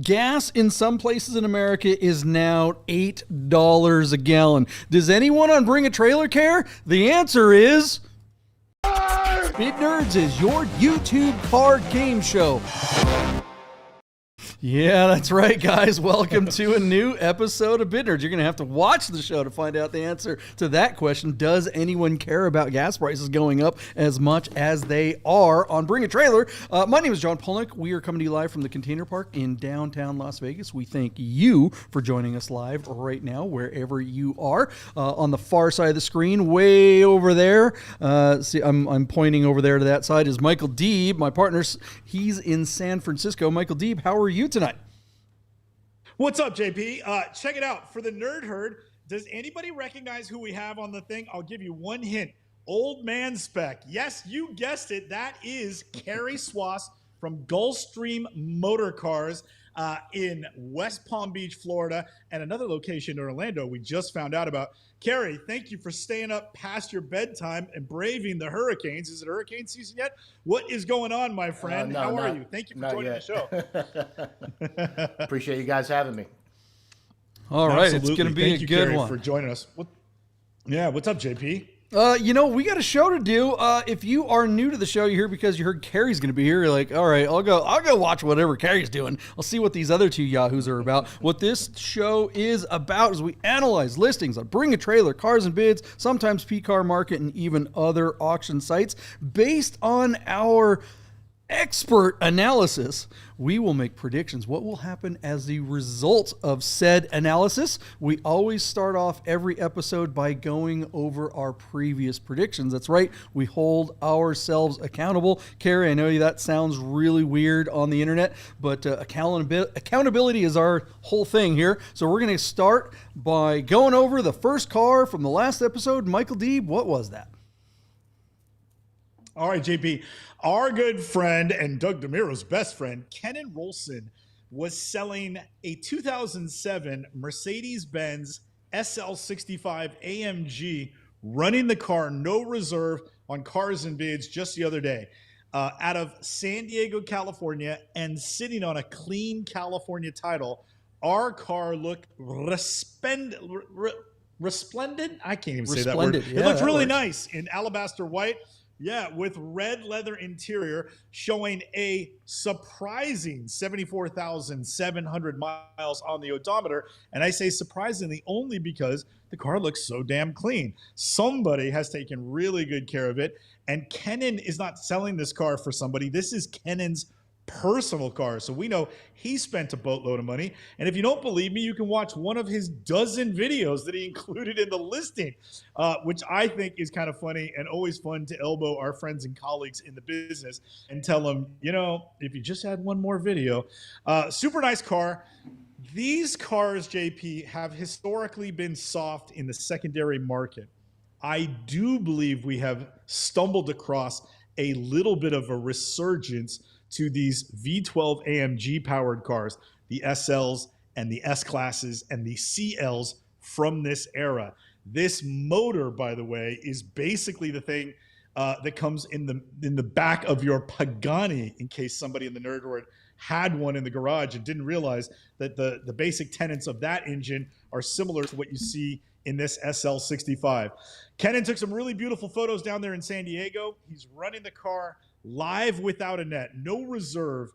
Gas in some places in America is now $8 a gallon. Does anyone on Bring a Trailer care? The answer is... Bid Nerds is your YouTube car game show. Yeah, that's right, guys. Welcome to a new episode of Bid Nerds. You're going to have to watch the show to find out the answer to that question. Does anyone care about gas prices going up as much as they are on Bring a Trailer? My name is John Polnick. We are coming to you live from the Container Park in downtown Las Vegas. We thank you for joining us live right now, wherever you are. On the far side of the screen, way over there, see, I'm pointing over there to that side, is Michael Deeb, my partner. He's in San Francisco. Michael Deeb, how are you tonight? What's up, JP? Check it out. For the Nerd Herd, does anybody recognize who we have on the thing? I'll give you one hint. Old man spec. Yes, you guessed it. That is Kerry Swass from Gulfstream Motorcars in West Palm Beach, Florida, and another location in Orlando we just found out about. Kerry, thank you for staying up past your bedtime and braving the hurricanes. Is it hurricane season yet? What is going on, my friend? How are you? Thank you for joining the show. Appreciate you guys having me. All right, it's going to be a good one. Thank you, Kerry, for joining us. What's up, JP? We got a show to do. If you are new to the show, you're here because you heard Kerry's going to be here. You're like, all right, I'll go watch whatever Kerry's doing. I'll see what these other two yahoos are about. What this show is about is we analyze listings on Bring a Trailer, Cars and Bids, sometimes P-Car Market, and even other auction sites. Based on our expert analysis, we will make predictions. What will happen as the result of said analysis? We always start off every episode by going over our previous predictions. That's right. We hold ourselves accountable. Kerry, I know that sounds really weird on the internet, but accountability is our whole thing here. So we're going to start by going over the first car from the last episode. Michael Deeb, what was that? All right, JP. Our good friend and Doug DeMiro's best friend, Kenan Rolson, was selling a 2007 Mercedes-Benz SL65 AMG, running the car no reserve on Cars and Bids just the other day, out of San Diego, California, and sitting on a clean California title. Our car looked resplendent. I can't even say that word. Yeah, it looked really nice in alabaster white. Yeah, with red leather interior, showing a surprising 74,700 miles on the odometer. And I say surprisingly only because the car looks so damn clean. Somebody has taken really good care of it. And Kenan is not selling this car for somebody. This is Kenan's personal car. So we know he spent a boatload of money. And if you don't believe me, you can watch one of his dozen videos that he included in the listing, which I think is kind of funny and always fun to elbow our friends and colleagues in the business and tell them, if you just had one more video. Super nice car. These cars, JP, have historically been soft in the secondary market. I do believe we have stumbled across a little bit of a resurgence to these V12 AMG powered cars, the SLs and the S-classes and the CLs from this era. This motor, by the way, is basically the thing that comes in the back of your Pagani, in case somebody in the nerd world had one in the garage and didn't realize that the basic tenets of that engine are similar to what you see in this SL65. Kenan took some really beautiful photos down there in San Diego. He's running the car live without a net, no reserve,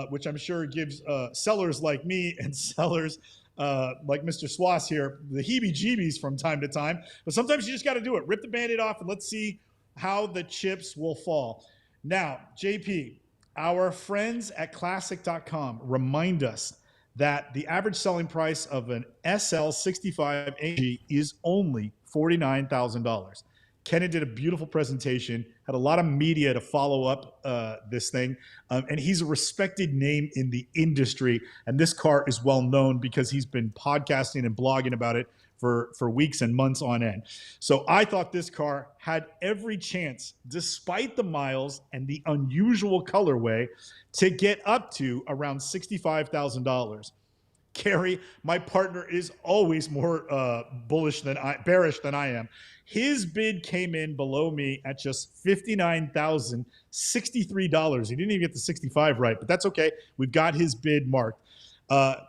which I'm sure gives sellers like me and sellers like Mr. Swass here the heebie-jeebies from time to time. But sometimes you just got to do it. Rip the Band-Aid off and let's see how the chips will fall. Now, JP, our friends at Classic.com remind us that the average selling price of an SL65 AMG is only $49,000. Kenan did a beautiful presentation, had a lot of media to follow up this thing, and he's a respected name in the industry, and this car is well known because he's been podcasting and blogging about it for weeks and months on end. So I thought this car had every chance, despite the miles and the unusual colorway, to get up to around $65,000. Kerry, my partner, is always more bearish than I am. His bid came in below me at just $59,063. He didn't even get the 65 right, but that's okay. We've got his bid marked.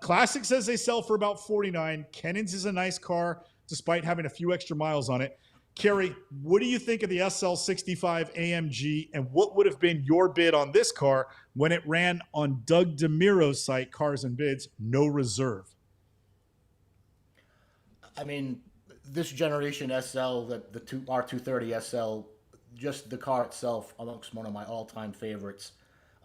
Classic says they sell for about 49. Kennens is a nice car, despite having a few extra miles on it. Kerry, what do you think of the SL65 AMG, and what would have been your bid on this car when it ran on Doug DeMiro's site, Cars and Bids, no reserve? I mean, this generation SL, the R230 SL, just the car itself, amongst one of my all-time favorites.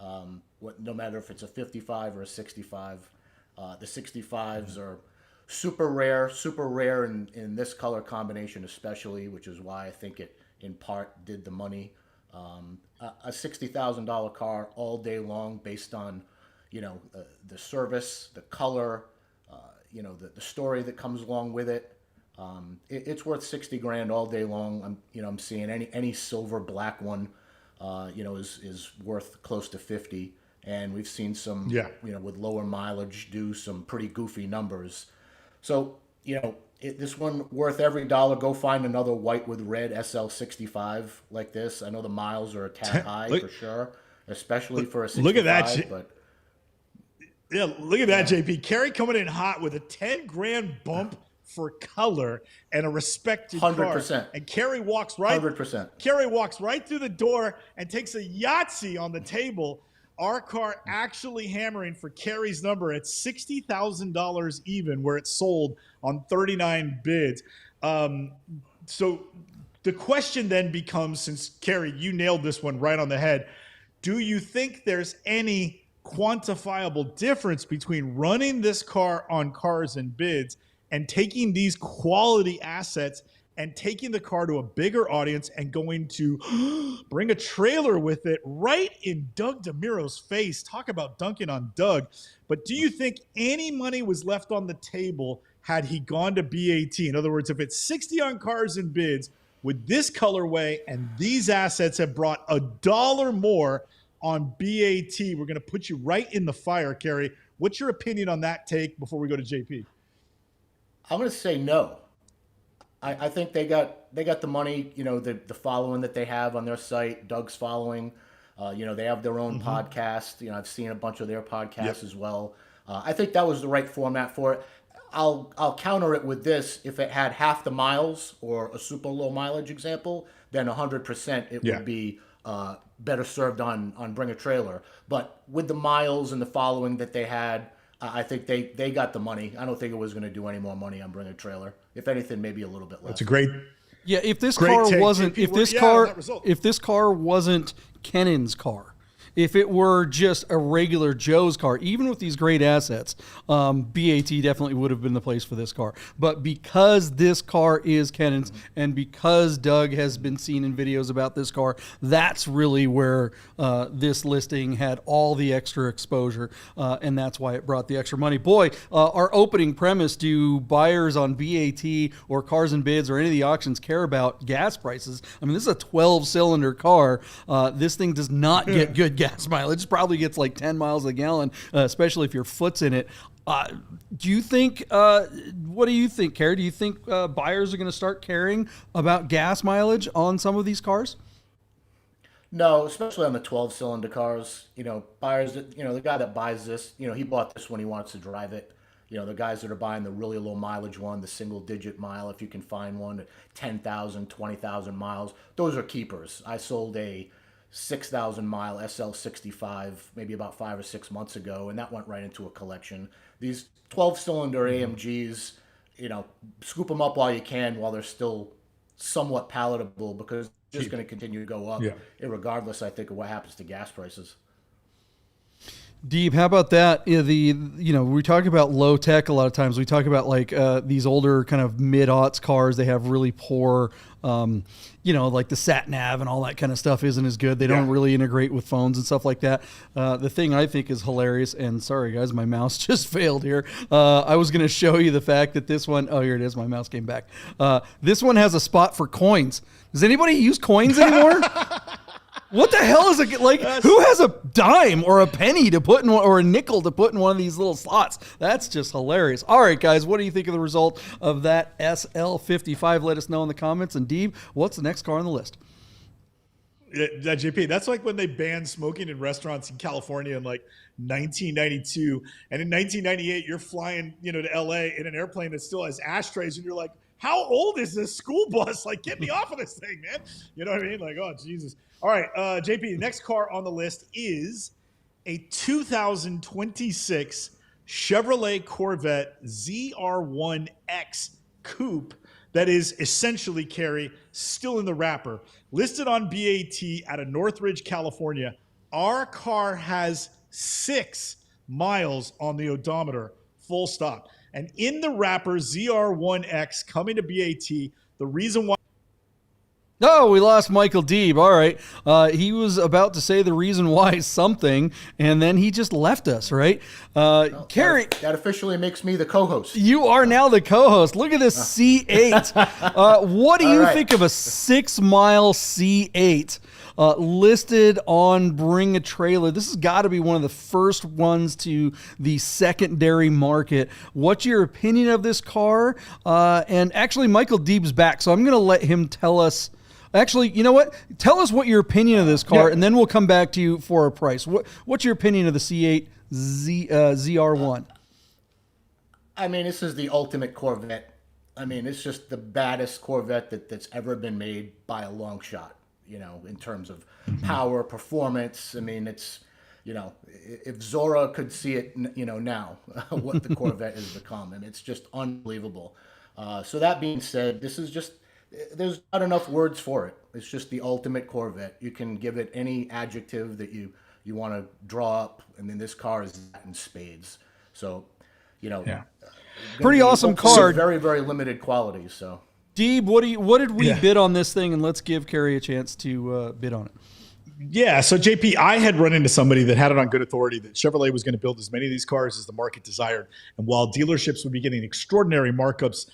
No matter if it's a 55 or a 65, the 65s are super rare in this color combination especially, which is why I think it in part did the money. A $60,000 car all day long based on, the service, the color, the story that comes along with it. It's worth 60 grand all day long. I'm seeing any silver black one, is worth close to 50. And we've seen some, with lower mileage do some pretty goofy numbers. So, this one worth every dollar. Go find another white with red SL65 like this. I know the miles are a tad high for sure, especially for a 65. Look at that. Look at that, Yeah. JP. Kerry coming in hot with a 10 grand bump for color and a respected 100%. car. And Kerry walks right 100%. Kerry walks right through the door and takes a Yahtzee on the table. Our car actually hammering for Kerry's number at $60,000 even, where it sold on 39 bids. So the question then becomes, since Kerry, you nailed this one right on the head, do you think there's any quantifiable difference between running this car on Cars and Bids and taking these quality assets and taking the car to a bigger audience and going to bring a trailer with it right in Doug DeMiro's face? Talk about dunking on Doug. But do you think any money was left on the table had he gone to BAT? In other words, if it's 60 on Cars and Bids, would this colorway and these assets have brought $1 more on BAT? We're going to put you right in the fire, Kerry. What's your opinion on that take before we go to JP? I'm going to say no. I think they got the money, the following that they have on their site, Doug's following, they have their own podcast. I've seen a bunch of their podcasts as well. I think that was the right format for it. I'll counter it with this. If it had half the miles or a super low mileage example, then 100% it would be better served on Bring a Trailer. But with the miles and the following that they had, I think they got the money. I don't think it was going to do any more money on Bring a Trailer. If anything, maybe a little bit less. That's a great. Yeah, if this Great car take. wasn't, JP, if this car wasn't Kennen's car, if it were just a regular Joe's car, even with these great assets, BAT definitely would have been the place for this car. But because this car is Kennen's and because Doug has been seen in videos about this car, that's really where this listing had all the extra exposure, and that's why it brought the extra money. Boy, our opening premise, do buyers on BAT or Cars and Bids or any of the auctions care about gas prices? I mean, this is a 12-cylinder car. This thing does not get good gas mileage. It probably gets like 10 miles a gallon, especially if your foot's in it. Do you think, what do you think, Kerry? Do you think buyers are going to start caring about gas mileage on some of these cars? No, especially on the 12-cylinder cars. Buyers, the guy that buys this, he bought this when he wants to drive it. The guys that are buying the really low mileage one, the single-digit mile, if you can find one, 10,000, 20,000 miles, those are keepers. I sold a 6,000 mile SL65 maybe about 5 or 6 months ago, and that went right into a collection. These 12-cylinder AMGs, scoop them up while you can, while they're still somewhat palatable, because it's just going to continue to go up, regardless, I think, of what happens to gas prices. Deeb, how about that? We talk about low tech a lot of times. We talk about like these older kind of mid-aughts cars. They have really poor, like the sat nav and all that kind of stuff isn't as good. They don't really integrate with phones and stuff like that. The thing I think is hilarious, and sorry guys, my mouse just failed here. I was going to show you the fact that this one, oh, here it is. My mouse came back. This one has a spot for coins. Does anybody use coins anymore? What the hell is it like? Who has a dime or a penny to put in one, or a nickel to put in one of these little slots? That's just hilarious. All right, guys, what do you think of the result of that SL55? Let us know in the comments. And Deeb, what's the next car on the list? Yeah, JP, that's like when they banned smoking in restaurants in California in like 1992. And in 1998, you're flying, to LA in an airplane that still has ashtrays. And you're like, how old is this school bus? Like, get me off of this thing, man. You know what I mean? Like, oh, Jesus. All right, JP, the next car on the list is a 2026 Chevrolet Corvette ZR1X Coupe that is essentially, Kerry, still in the wrapper. Listed on BAT out of Northridge, California. Our car has 6 miles on the odometer, full stop. And in the wrapper, ZR1X coming to BAT. The reason why. Oh, we lost Michael Deeb. All right. He was about to say the reason why something, and then he just left us, right? Kerry. That officially makes me the co-host. You are now the co-host. Look at this C8. What do you think of a 6-mile C8 listed on Bring a Trailer? This has got to be one of the first ones to the secondary market. What's your opinion of this car? And actually, Michael Deeb's back, so I'm going to let him tell us. Actually, you know what? Tell us what your opinion of this car, and then we'll come back to you for a price. What's your opinion of the C8 ZR1? I mean, this is the ultimate Corvette. I mean, it's just the baddest Corvette that's ever been made by a long shot, in terms of power, performance. I mean, it's, if Zora could see it, now, what the Corvette has become, and it's just unbelievable. So that being said, this is just, there's not enough words for it. It's just the ultimate Corvette. You can give it any adjective that you want to draw up, and then this car is that in spades. So, pretty awesome car. Very, very limited quality. So, Deeb, what did we bid on this thing? And let's give Kerry a chance to bid on it. Yeah, so JP, I had run into somebody that had it on good authority that Chevrolet was going to build as many of these cars as the market desired. And while dealerships would be getting extraordinary markups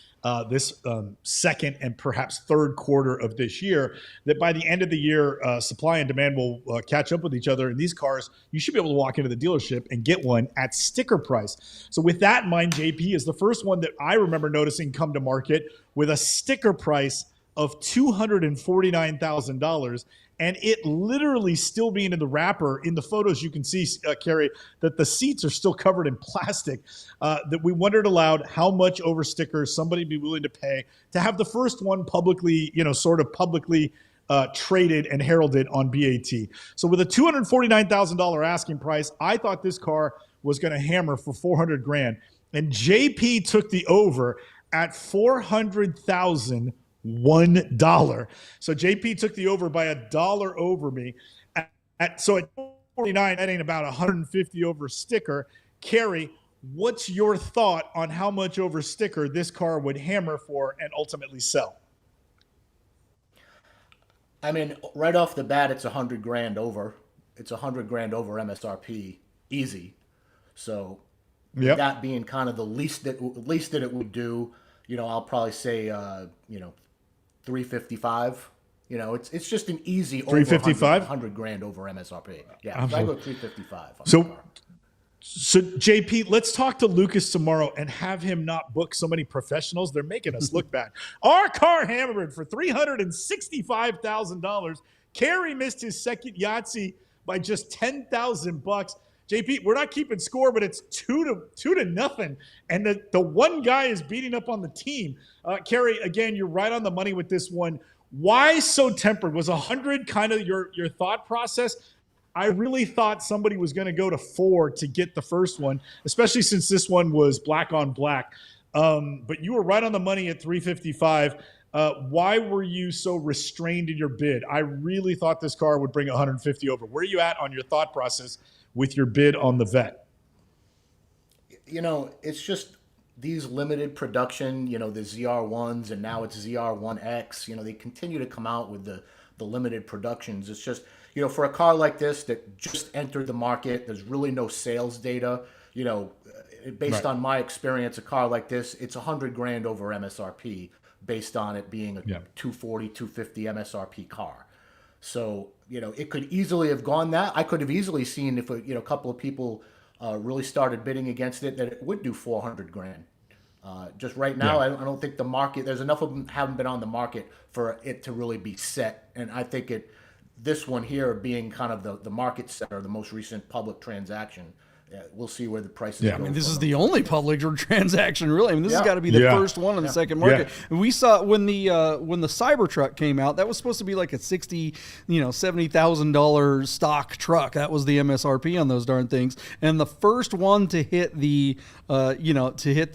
this second and perhaps third quarter of this year, that by the end of the year, supply and demand will catch up with each other. And these cars, you should be able to walk into the dealership and get one at sticker price. So with that in mind, JP is the first one that I remember noticing come to market with a sticker price of $249,000. And it literally still being in the wrapper. In the photos, you can see, Kerry, that the seats are still covered in plastic. That we wondered aloud how much over stickers somebody would be willing to pay to have the first one publicly, publicly traded and heralded on BAT. So with a $249,000 asking price, I thought this car was going to hammer for $400,000. And JP took the over at $400,000. $1. So JP took the over by $1 over me. So at 49, that ain't about 150 over sticker. Kerry, what's your thought on how much over sticker this car would hammer for and ultimately sell? I mean, right off the bat, it's $100,000 over. It's $100,000 over MSRP, easy. So that being kind of the least that it would do, I'll probably say, 355. It's just an easy 355, $100,000 over MSRP. Yeah, I go 355. So JP, let's talk to Lucas tomorrow and have him not book so many professionals. They're making us look bad. Our car hammered for $365,000. Kerry missed his second Yahtzee by just $10,000. JP, we're not keeping score, but it's 2-0, and the one guy is beating up on the team. Kerry, again, you're right on the money with this one. Why so tempered? Was 100 kind of your thought process? I really thought somebody was going to go to 4 to get the first one, especially since this one was black on black. But you were right on the money at 355. Why were you so restrained in your bid? I really thought this car would bring 150 over. Where are you at on your thought process with your bid on the Vet? It's just these limited production, the ZR1s, and now it's ZR1X. They continue to come out with the limited productions. It's just, for a car like this that just entered the market, there's really no sales data. Based on my experience, a car like this, it's $100,000 over MSRP based on it being a 240, 250 MSRP car. So, it could easily have gone that. I could have easily seen if, a couple of people really started bidding against it, that it would do $400,000. Just right now, I don't think the market, there's enough of them haven't been on the market for it to really be set. And I think this one here being kind of the market setter, the most recent public transaction. We'll see where the prices go. I mean, this is the only public transaction, really. I mean, this has Yeah. got to be the Yeah. first one in the second market. Yeah. And we saw when the Cybertruck came out, that was supposed to be like a $70,000 stock truck. That was the MSRP on those darn things. And the first one to hit the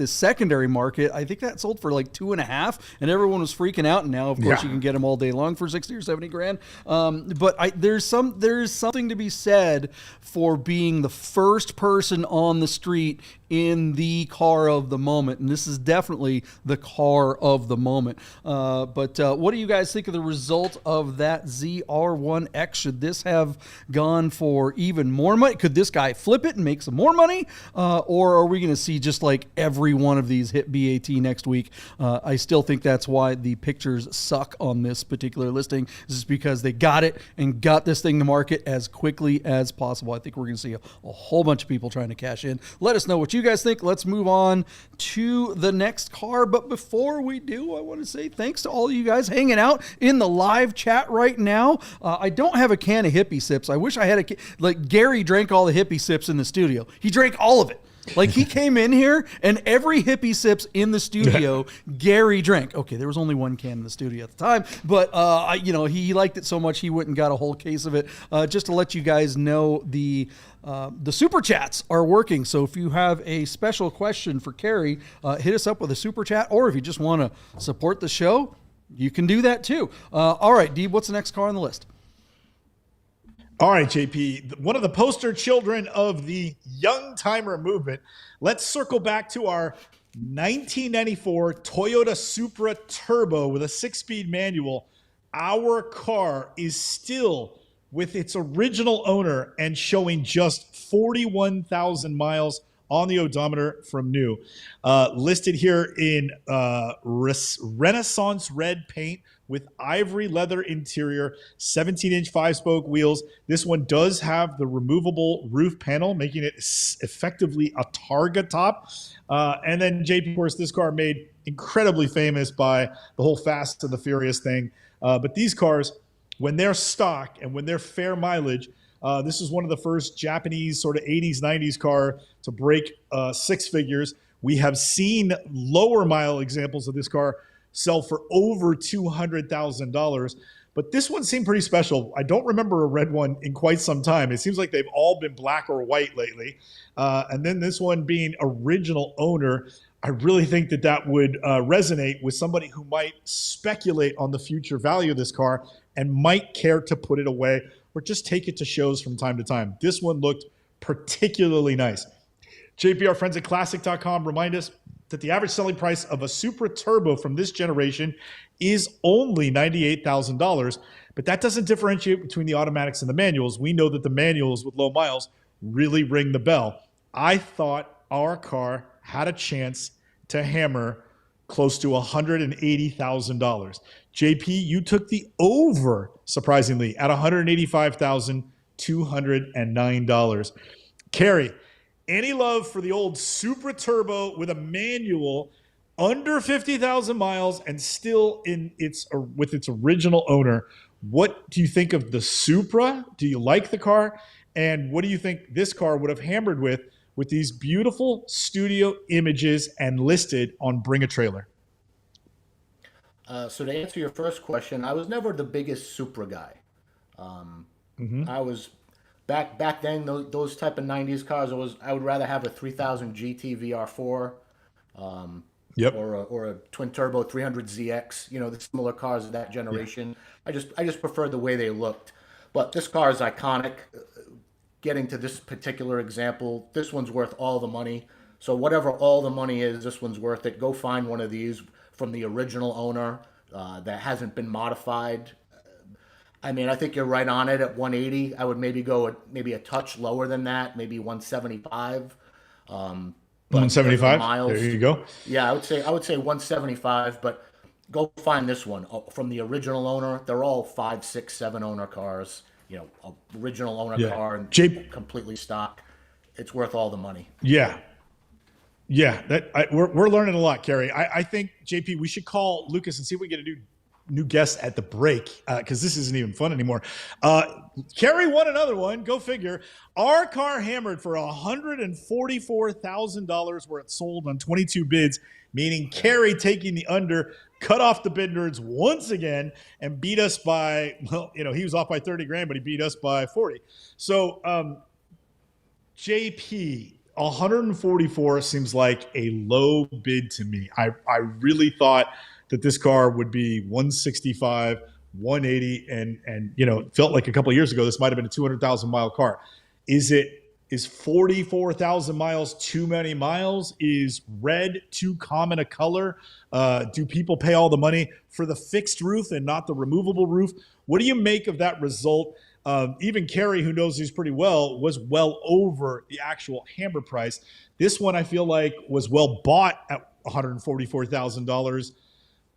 secondary market, I think that sold for like 2.5, and everyone was freaking out. And now, of course, Yeah. you can get them all day long for 60 or 70 grand. But there's something to be said for being the first person on the street in the car of the moment, and this is definitely the car of the moment. But what do you guys think of the result of that ZR1X? Should this have gone for even more money? Could this guy flip it and make some more money? Or are we going to see just like every one of these hit BAT next week? I still think that's why the pictures suck on this particular listing, is because they got it and got this thing to market as quickly as possible. I think we're going to see a whole bunch of people trying to cash in. Let us know what you guys think. Let's move on to the next car. But before we do, I want to say thanks to all of you guys hanging out in the live chat right now. I don't have a can of Hippie Sips. I wish I had like Gary drank all the Hippie Sips in the studio. He drank all of it. Like he came in here and every Hippie Sips in the studio, Gary drank. Okay, there was only one can in the studio at the time, but he liked it so much he went and got a whole case of it. Just to let you guys know, the super chats are working. So if you have a special question for Kerry, hit us up with a super chat, or if you just want to support the show, you can do that too. All right, Deeb, what's the next car on the list? All right, JP, one of the poster children of the young timer movement. Let's circle back to our 1994 Toyota Supra Turbo with a 6-speed manual. Our car is still with its original owner and showing just 41,000 miles on the odometer from new. Listed here in Renaissance red paint with ivory leather interior, 17-inch 5-spoke wheels. This one does have the removable roof panel, making it effectively a Targa top. And then JP, of course, this car made incredibly famous by the whole Fast and the Furious thing. But these cars, when they're stock and when they're fair mileage, this is one of the first Japanese sort of 80s, 90s car to break 6 figures. We have seen lower mile examples of this car sell for over $200,000. But this one seemed pretty special. I don't remember a red one in quite some time. It seems like they've all been black or white lately. And then this one being original owner, I really think that would resonate with somebody who might speculate on the future value of this car and might care to put it away or just take it to shows from time to time. This one looked particularly nice. JP, our friends at Classic.com remind us that the average selling price of a Supra Turbo from this generation is only $98,000, but that doesn't differentiate between the automatics and the manuals. We know that the manuals with low miles really ring the bell. I thought our car had a chance to hammer close to $180,000. JP, you took the over, surprisingly, at $185,209. Kerry, any love for the old Supra Turbo with a manual under 50,000 miles and still with its original owner? What do you think of the Supra? Do you like the car? And what do you think this car would have hammered with these beautiful studio images and listed on Bring a Trailer? So to answer your first question, I was never the biggest Supra guy. I was back then, those type of 90s cars, I would rather have a 3000 GT VR4 or a twin turbo 300ZX, the similar cars of that generation. I just preferred the way they looked. But this car is iconic. Getting to this particular example, this one's worth all the money. So whatever all the money is, this one's worth it. Go find one of these from the original owner that hasn't been modified. I mean, I think you're right on it at 180. I would maybe go maybe a touch lower than that, maybe 175. 175. There you go. Yeah, I would say 175. But go find this one from the original owner. They're all 5, 6, 7 owner cars. Original owner car and completely stock. It's worth all the money. Yeah. We're learning a lot, Kerry. I think, JP, we should call Lucas and see if we can get new guest at the break because this isn't even fun anymore. Kerry won another one. Go figure. Our car hammered for $144,000 where it sold on 22 bids, meaning Kerry taking the under, cut off the bid nerds once again, and beat us by, well, he was off by 30 grand, but he beat us by 40. So, JP, 144 seems like a low bid to me. I really thought that this car would be 165, 180, and felt like a couple of years ago this might have been a 200,000 mile car. Is 44,000 miles too many miles? Is red too common a color? Do people pay all the money for the fixed roof and not the removable roof? What do you make of that result? Even Kerry, who knows these pretty well, was well over the actual hammer price. This one I feel like was well bought at $144,000.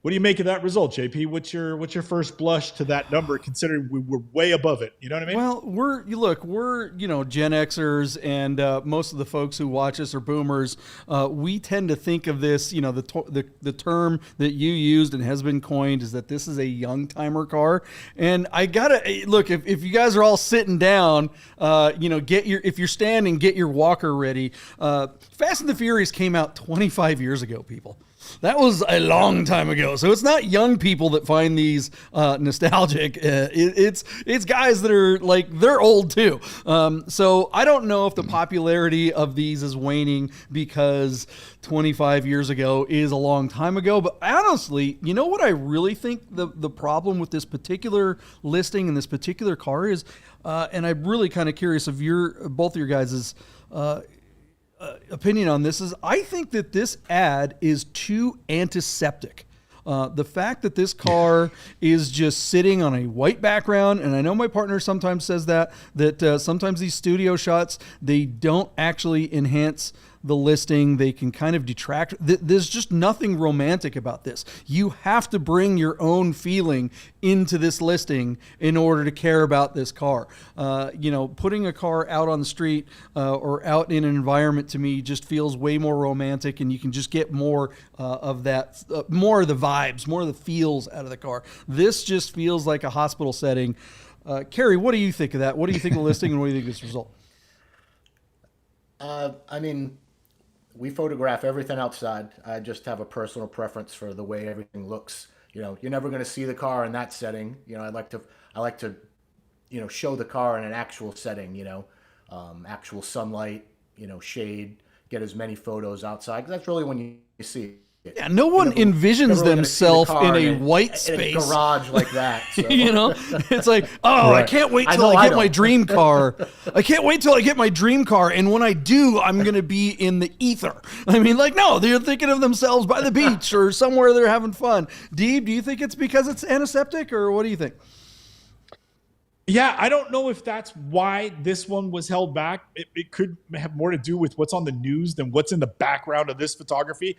What do you make of that result, JP? What's your first blush to that number, considering we were way above it? You know what I mean? Well, we're Gen Xers, and most of the folks who watch us are boomers. We tend to think of this, the term that you used and has been coined is that this is a young timer car. And I gotta look, if you guys are all sitting down, if you're standing, get your walker ready. Fast and the Furious came out 25 years ago, people. That was a long time ago. So it's not young people that find these nostalgic. It's guys that are like, they're old too. So I don't know if the popularity of these is waning because 25 years ago is a long time ago. But honestly, you know what I really think the problem with this particular listing and this particular car is, and I'm really kind of curious of both of your guys' opinion on this, is I think that this ad is too antiseptic. The fact that this car is just sitting on a white background, and I know my partner sometimes says that sometimes these studio shots, they don't actually enhance the listing. They can kind of detract. There's just nothing romantic about this. You have to bring your own feeling into this listing in order to care about this car. Putting a car out on the street or out in an environment, to me, just feels way more romantic, and you can just get more of that, more of the vibes, more of the feels out of the car. This just feels like a hospital setting. Kerry, what do you think of that? What do you think of the listing, and what do you think of this result? We photograph everything outside. I just have a personal preference for the way everything looks. You're never going to see the car in that setting. I like to show the car in an actual setting. Actual sunlight. Shade. Get as many photos outside, 'cause that's really when you see it. Yeah, no one envisions themselves in a white space. In a garage like that. So. It's like, right. I can't wait till I get my dream car. I can't wait till I get my dream car. And when I do, I'm going to be in the ether. No, they're thinking of themselves by the beach or somewhere they're having fun. Deeb, do you think it's because it's antiseptic, or what do you think? Yeah, I don't know if that's why this one was held back. It could have more to do with what's on the news than what's in the background of this photography.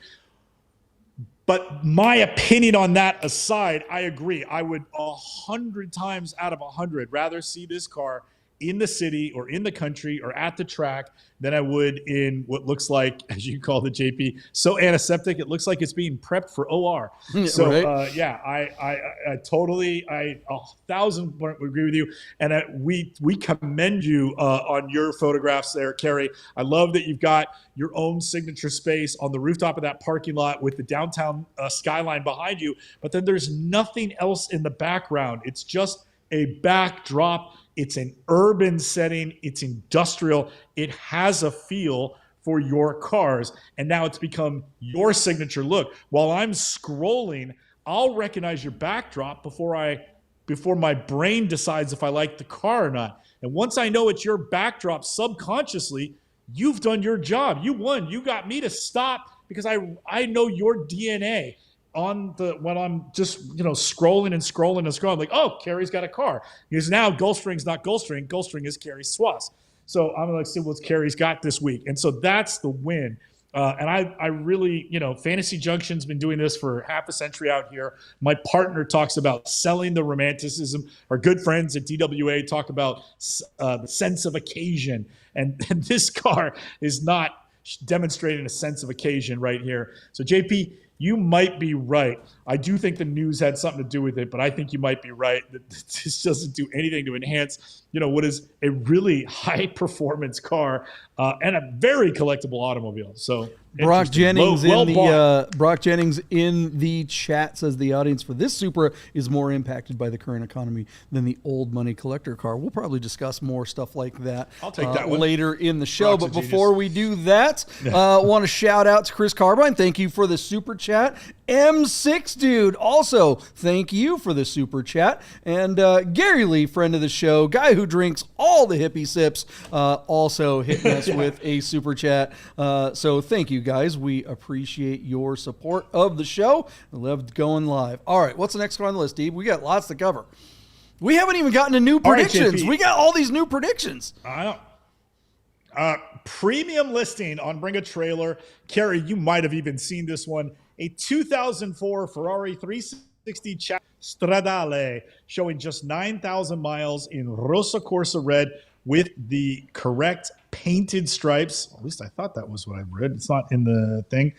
But my opinion on that aside, I agree. I would 100 times out of 100 rather see this car in the city or in the country or at the track than I would in what looks like, as you call the JP, so antiseptic, it looks like it's being prepped for OR. So, right. I totally, 1,000% agree with you. And we commend you on your photographs there, Kerry. I love that you've got your own signature space on the rooftop of that parking lot with the downtown skyline behind you, but then there's nothing else in the background. It's just a backdrop. It's an urban setting. It's industrial. It has a feel for your cars. And now it's become your signature look. While I'm scrolling, I'll recognize your backdrop before my brain decides if I like the car or not. And once I know it's your backdrop subconsciously, you've done your job. You won. You got me to stop because I know your DNA. When I'm just scrolling and scrolling and scrolling, like, oh, Kerry's got a car. Because now Gulfstring's not Gulfstring. Gulfstring is Kerry Swass. So I'm going to see what Kerry's got this week. And so that's the win. And I really, Fantasy Junction's been doing this for half a century out here. My partner talks about selling the romanticism. Our good friends at DWA talk about the sense of occasion. And this car is not demonstrating a sense of occasion right here. So JP, you might be right. I do think the news had something to do with it, but I think you might be right that this doesn't do anything to enhance, what is a really high performance car and a very collectible automobile. So Brock Jennings Brock Jennings in the chat says the audience for this Supra is more impacted by the current economy than the old money collector car. We'll probably discuss more stuff like that, I'll take that one later in the show. Brock's but before we do that, want to shout out to Chris Carbine. Thank you for the super chat. M6 Dude, also thank you for the super chat. And Gary Lee, friend of the show, guy who drinks all the Hippie Sips, also hitting us with a super chat. So thank you, guys. We appreciate your support of the show. I loved going live. All right, what's the next one on the list, Deeb? We got lots to cover. We haven't even gotten to new predictions. Right, we got all these new predictions. I know. Premium listing on Bring a Trailer. Kerry, you might have even seen this one. A 2004 Ferrari 360 Stradale showing just 9,000 miles in Rosa Corsa red with the correct painted stripes. At least I thought that was what I read. It's not in the thing.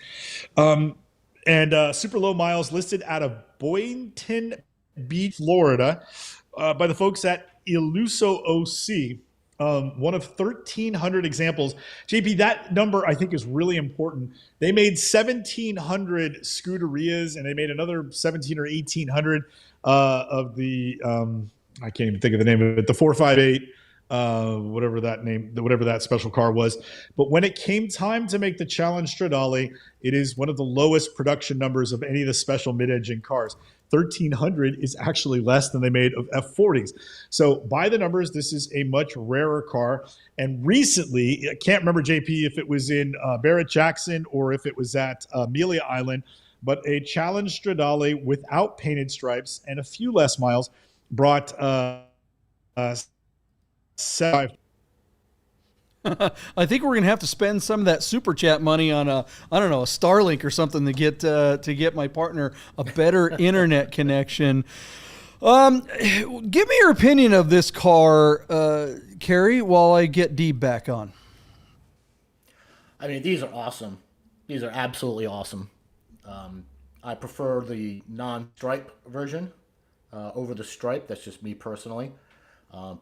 And super low miles, listed out of Boynton Beach, Florida, by the folks at Illuso OC. One of 1,300 examples. JP, that number I think is really important. They made 1,700 Scuderias, and they made another 1,700 or 1,800 of the I can't even think of the name of it. The 458. Whatever that special car was. But when it came time to make the Challenge Stradale, it is one of the lowest production numbers of any of the special mid-engine cars. 1,300 is actually less than they made of F40s. So by the numbers, this is a much rarer car. And recently, I can't remember, JP, if it was in Barrett-Jackson or if it was at Amelia Island, but a Challenge Stradale without painted stripes and a few less miles brought I think we're gonna have to spend some of that super chat money on a Starlink or something to get my partner a better internet connection. Give me your opinion of this car, Kerry, while I get Deeb back on. I mean, these are awesome. These are absolutely awesome. I prefer the non-stripe version over the stripe. That's just me personally.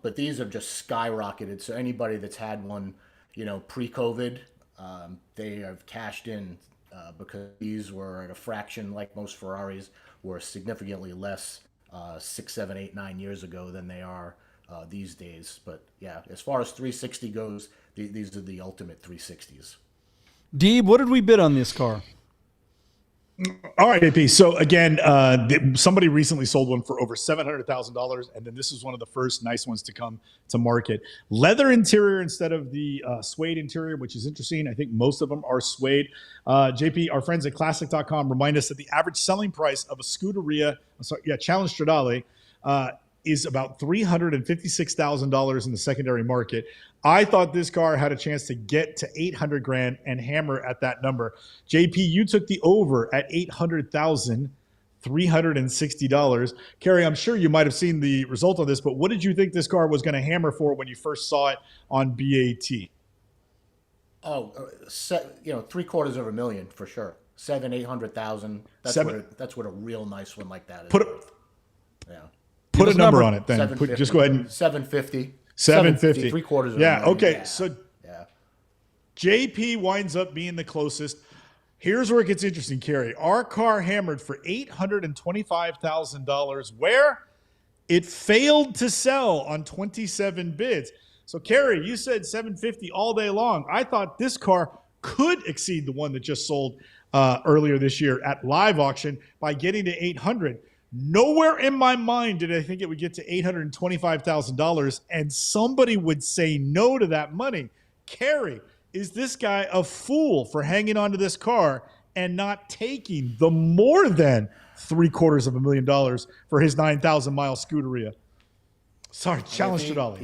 But these have just skyrocketed. So anybody that's had one, pre-COVID, they have cashed in because these were at a fraction, like most Ferraris, were significantly less 6, 7, 8, 9 years ago than they are these days. But yeah, as far as 360 goes, these are the ultimate 360s. Deeb, what did we bid on this car? All right, AP. So again, somebody recently sold one for over $700,000, and then this is one of the first nice ones to come to market. Leather interior instead of the suede interior, which is interesting. I think most of them are suede. JP, our friends at Classic.com remind us that the average selling price of a Scuderia, Challenge Stradale, is about $356,000 in the secondary market. I thought this car had a chance to get to $800,000 and hammer at that number. JP, you took the over at $800,360. Kerry, I'm sure you might have seen the result of this, but what did you think this car was going to hammer for when you first saw it on BAT? Oh, $750,000 for sure. 700,000-800,000. That's what a real nice one like that is. Put a number on it then. Just go ahead and 750. 750. $750,000. Yeah. Okay. Yeah. So JP winds up being the closest. Here's where it gets interesting, Kerry. Our car hammered for $825,000. Where it failed to sell on 27 bids. So Kerry, you said 750 all day long. I thought this car could exceed the one that just sold earlier this year at live auction by getting to 800. Nowhere in my mind did I think it would get to $825,000 and somebody would say no to that money. Kerry, is this guy a fool for hanging on to this car and not taking the more than $750,000 for his 9,000-mile Scuderia? Sorry, Challenge Stradale.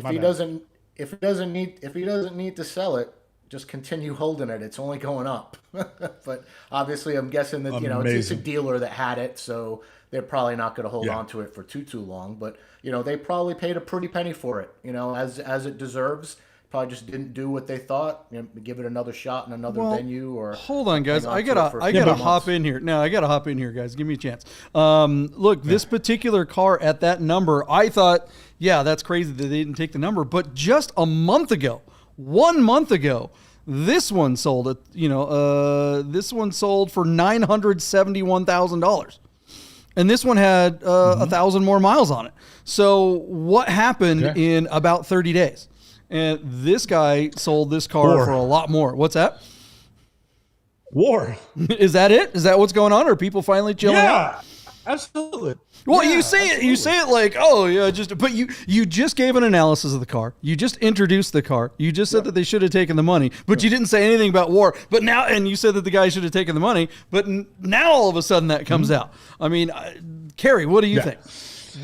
If he doesn't need to sell it, just continue holding it. It's only going up. But obviously, I'm guessing that it's a dealer that had it, so they're probably not going to hold on to it for too long. But they probably paid a pretty penny for it. As it deserves. probably just didn't do what they thought. Give it another shot in another venue, or hold on, guys. I hang on to it for a gotta few hop months. in here. No, I gotta hop in here, guys. Give me a chance. Look, this particular car at that number, I thought, yeah, that's crazy that they didn't take the number. But just a month ago, 1 month ago, this one sold at, this one sold for $971,000. And this one had 1,000 more miles on it. So what happened in about 30 days? And this guy sold this car for a lot more. What's that? War. Is that it? Is that what's going on? Or are people finally chilling out? Yeah, absolutely. Well, you say it like, oh yeah, but you just gave an analysis of the car. You just introduced the car. You just said that they should have taken the money, but you didn't say anything about war. But now, and you said that the guy should have taken the money, but now all of a sudden that comes out. I mean, Kerry, what do you think?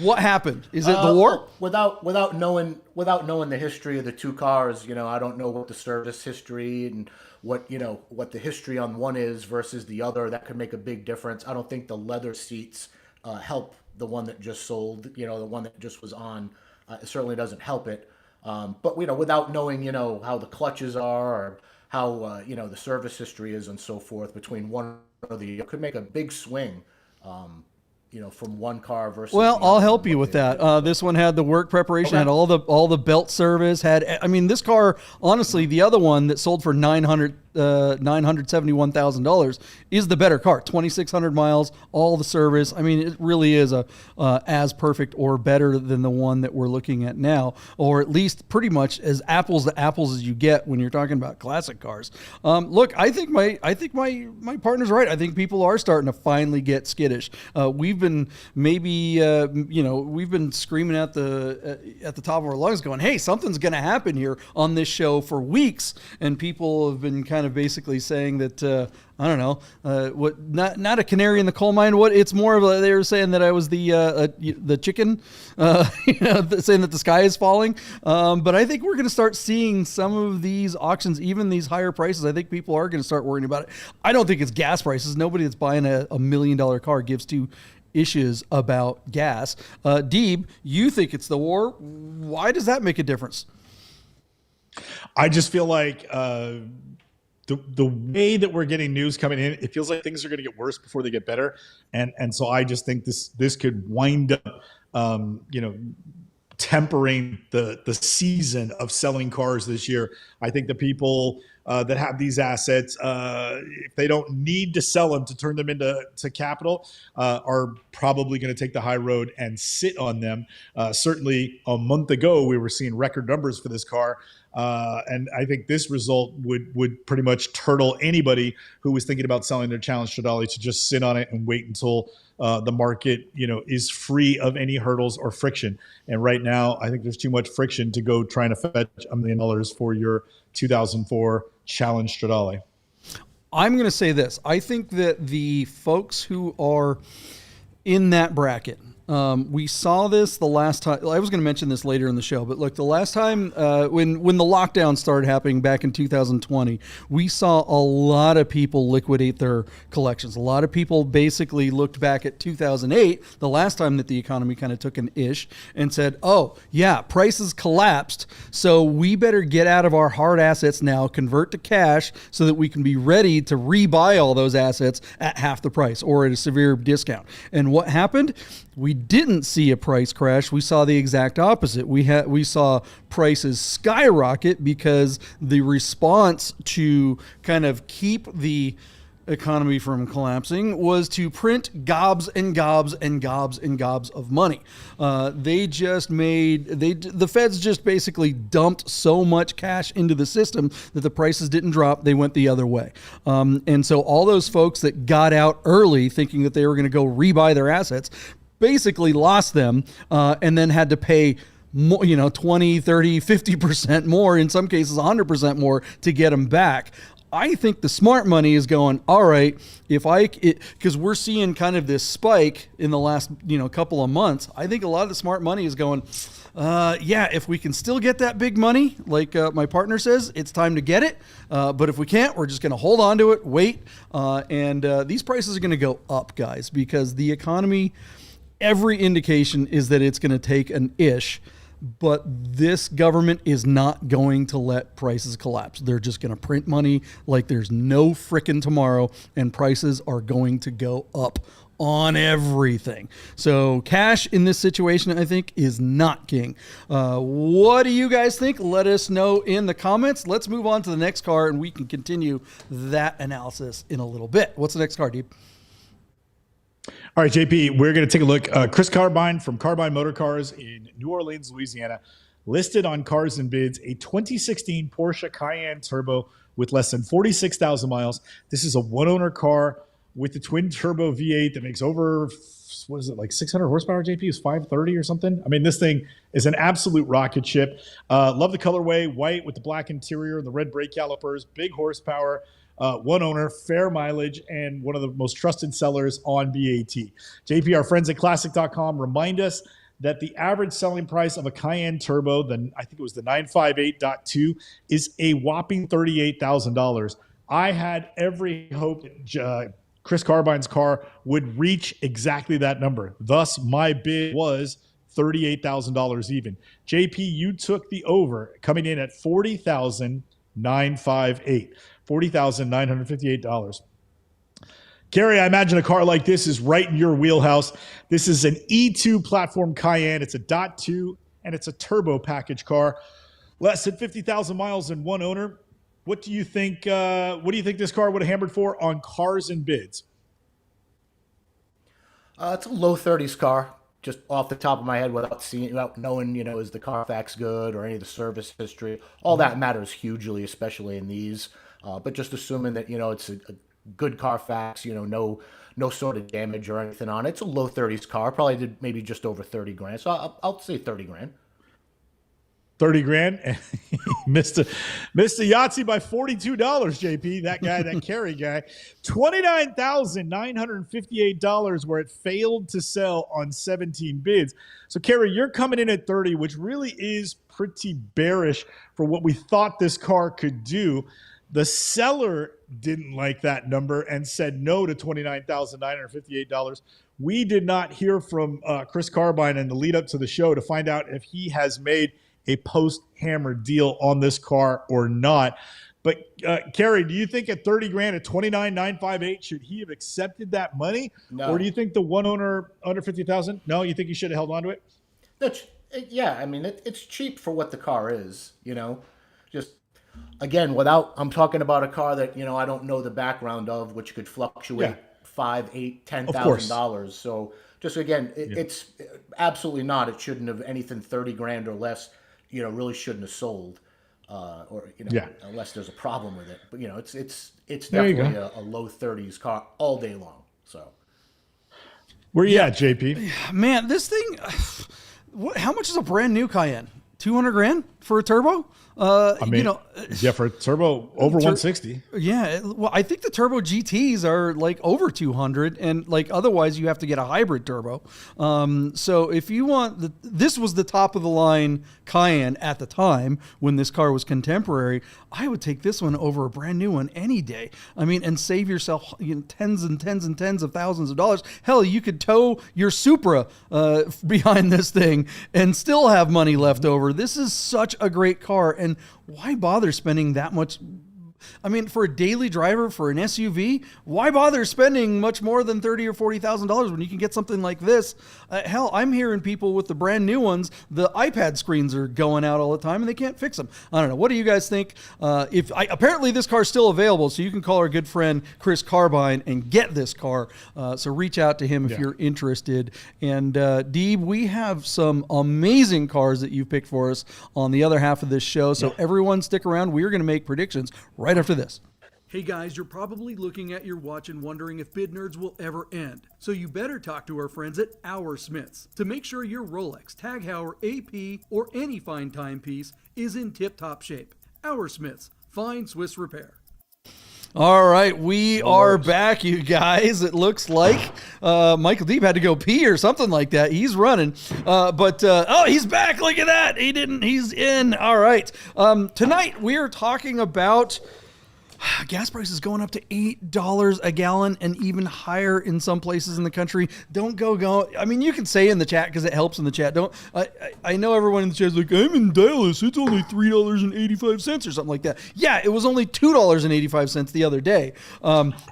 What happened? Is it the war? Without knowing the history of the two cars, I don't know what the service history and what the history on one is versus the other. That could make a big difference. I don't think the leather seats help the one that just sold. The one that just was on. It certainly doesn't help it. But without knowing how the clutches are or how the service history is and so forth between one or the other, could make a big swing. From one car versus. Well, I'll help you with that. This one had the work preparation, had all the belt service. This car, honestly, the other one that sold for $971,000 is the better car. 2,600 miles, all the service. I mean, it really is as perfect or better than the one that we're looking at now, or at least pretty much as apples to apples as you get when you're talking about classic cars. Look, I think my partner's right. I think people are starting to finally get skittish. We've been we've been screaming at the top of our lungs, going, "Hey, something's going to happen here on this show" for weeks, and people have been kind of basically saying that I don't know not a canary in the coal mine. It's more of they were saying that I was the chicken, saying that the sky is falling. But I think we're going to start seeing some of these auctions, even these higher prices. I think people are going to start worrying about it. I don't think it's gas prices. Nobody that's buying a $1 million car gives two issues about gas. Deeb, you think it's the war. Why does that make a difference? I just feel like the way that we're getting news coming in, it feels like things are going to get worse before they get better, and so I just think this could wind up, tempering the season of selling cars this year. I think the people that have these assets, if they don't need to sell them to turn them into capital, are probably going to take the high road and sit on them. Certainly a month ago, we were seeing record numbers for this car. And I think this result would pretty much turtle anybody who was thinking about selling their Challenge Stradale to just sit on it and wait until the market, is free of any hurdles or friction. And right now, I think there's too much friction to go trying to fetch $1 million for your 2004 Challenge Stradale. I'm going to say this. I think that the folks who are in that bracket, we saw this the last time. I was going to mention this later in the show, but look, the last time when the lockdown started happening back in 2020, we saw a lot of people liquidate their collections. A lot of people basically looked back at 2008, the last time that the economy kind of took an ish, and said, oh, yeah, prices collapsed, so we better get out of our hard assets now, convert to cash so that we can be ready to rebuy all those assets at half the price or at a severe discount. And what happened? We didn't see a price crash. We saw the exact opposite. We saw prices skyrocket because the response to kind of keep the economy from collapsing was to print gobs and gobs and gobs and gobs of money. The feds just basically dumped so much cash into the system that the prices didn't drop. They went the other way. And so all those folks that got out early thinking that they were going to go rebuy their assets basically lost them and then had to pay more, 20, 30, 50% more, in some cases 100% more to get them back. I think the smart money is going, all right, because we're seeing kind of this spike in the last, couple of months. I think a lot of the smart money is going, if we can still get that big money, like my partner says, it's time to get it. But if we can't, we're just going to hold on to it, wait. And these prices are going to go up, guys, because the economy, every indication is that it's going to take an ish but this government is not going to let prices collapse. They're just going to print money like there's no frickin' tomorrow, and prices are going to go up on everything. So cash in this situation, I think, is not king. What do you guys think? Let us know in the comments. Let's move on to the next car, and we can continue that analysis in a little bit. What's the next car, Deeb? All right, JP, we're going to take a look. Chris Carbine from Carbine Motorcars in New Orleans, Louisiana, listed on Cars and Bids a 2016 Porsche Cayenne Turbo with less than 46,000 miles. This is a one-owner car with the twin turbo V8 that makes over, what is it, like 600 horsepower, JP? Is 530 or something? I mean, this thing is an absolute rocket ship. Love the colorway, white with the black interior and the red brake calipers, big horsepower, one owner, fair mileage, and one of the most trusted sellers on BAT. JP, our friends at classic.com remind us that the average selling price of a Cayenne Turbo, I think it was the 958.2, is a whopping $38,000. I had every hope that Chris Carbine's car would reach exactly that number. Thus, my bid was $38,000 even. JP, you took the over, coming in at $40,958. $40,958. Kerry, I imagine a car like this is right in your wheelhouse. This is an E2 platform Cayenne. It's a .2 and it's a turbo package car. Less than 50,000 miles and one owner. What do you think? What do you think this car would have hammered for on Cars and Bids? It's a low 30s car. Just off the top of my head, without knowing, is the Carfax good or any of the service history. All that matters hugely, especially in these. But just assuming that it's a good Carfax, no sort of damage or anything on it. It's a low 30s car. Probably did maybe just over 30 grand. So I'll say 30 grand. 30 grand and missed the Yahtzee by $42, JP. That guy, that Kerry guy. $29,958 where it failed to sell on 17 bids. So Kerry, you're coming in at 30, which really is pretty bearish for what we thought this car could do. The seller didn't like that number and said no to $29,958. We did not hear from Chris Carbine in the lead up to the show to find out if he has made a post-hammer deal on this car or not. But Kerry, do you think at 30 grand at 29,958, should he have accepted that money? No. Or do you think the one owner under 50,000? No, you think he should have held on to it? Yeah, I mean, it's cheap for what the car is, Just, again, I'm talking about a car that, I don't know the background of, which could fluctuate $5,000, $8,000, $10,000. So just, again, it's absolutely not. It shouldn't have anything 30 grand or less, really shouldn't have sold. Unless there's a problem with it. But, it's definitely a low 30s car all day long. So where you at, JP? Man, this thing, how much is a brand new Cayenne? 200 grand for a turbo? For a turbo over 160. Yeah, well, I think the turbo GTs are like over 200, and like otherwise you have to get a hybrid turbo. So if you want this was the top of the line Cayenne at the time when this car was contemporary. I would take this one over a brand new one any day. I mean, and save yourself tens and tens and tens of thousands of dollars. Hell, you could tow your Supra behind this thing and still have money left over. This is such a great car. And why bother spending that much? I mean, for a daily driver, for an SUV, why bother spending much more than $30,000 or $40,000 when you can get something like this? Hell, I'm hearing people with the brand new ones, the iPad screens are going out all the time and they can't fix them. I don't know. What do you guys think? Apparently this car is still available, so you can call our good friend Chris Carbine and get this car. So reach out to him if you're interested. And Deeb, we have some amazing cars that you've picked for us on the other half of this show. So everyone stick around. We're going to make predictions right after this. Hey guys, you're probably looking at your watch and wondering if Bid Nerds will ever end. So you better talk to our friends at Our Smiths to make sure your Rolex, Tag Heuer, AP, or any fine timepiece is in tip-top shape. Our Smiths, fine Swiss repair. All right, we are back, you guys. It looks like Michael Deeb had to go pee or something like that. He's running, but he's back. Look at that. He's in. All right. Tonight we are talking about gas prices going up to $8 a gallon and even higher in some places in the country. Don't go. I mean, you can say in the chat because it helps in the chat. I know everyone in the chat is like, I'm in Dallas. It's only $3.85 or something like that. Yeah, it was only $2.85 the other day.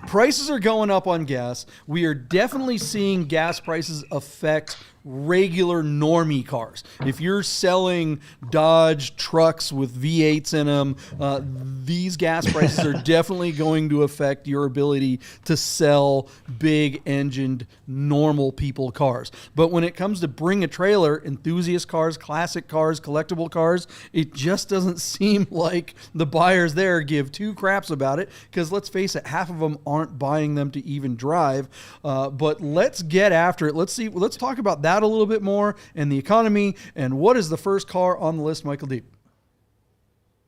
Prices are going up on gas. We are definitely seeing gas prices affect regular normie cars. If you're selling Dodge trucks with V8s in them, these gas prices are definitely going to affect your ability to sell big engined normal people cars. But when it comes to bring a trailer, enthusiast cars, classic cars, collectible cars, it just doesn't seem like the buyers there give two craps about it, because let's face it, half of them aren't buying them to even drive. But let's get after it. Let's talk about that a little bit more, and the economy, and what is the first car on the list, Michael Deeb?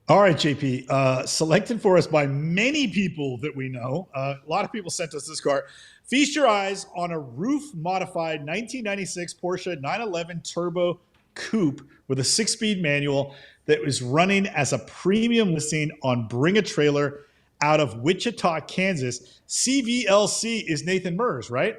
All right, JP, selected for us by many people that we know. A lot of people sent us this car. Feast your eyes on a roof-modified 1996 Porsche 911 Turbo Coupe with a 6-speed manual that was running as a premium listing on Bring a Trailer out of Wichita, Kansas. CVLC is Nathan Mers, right?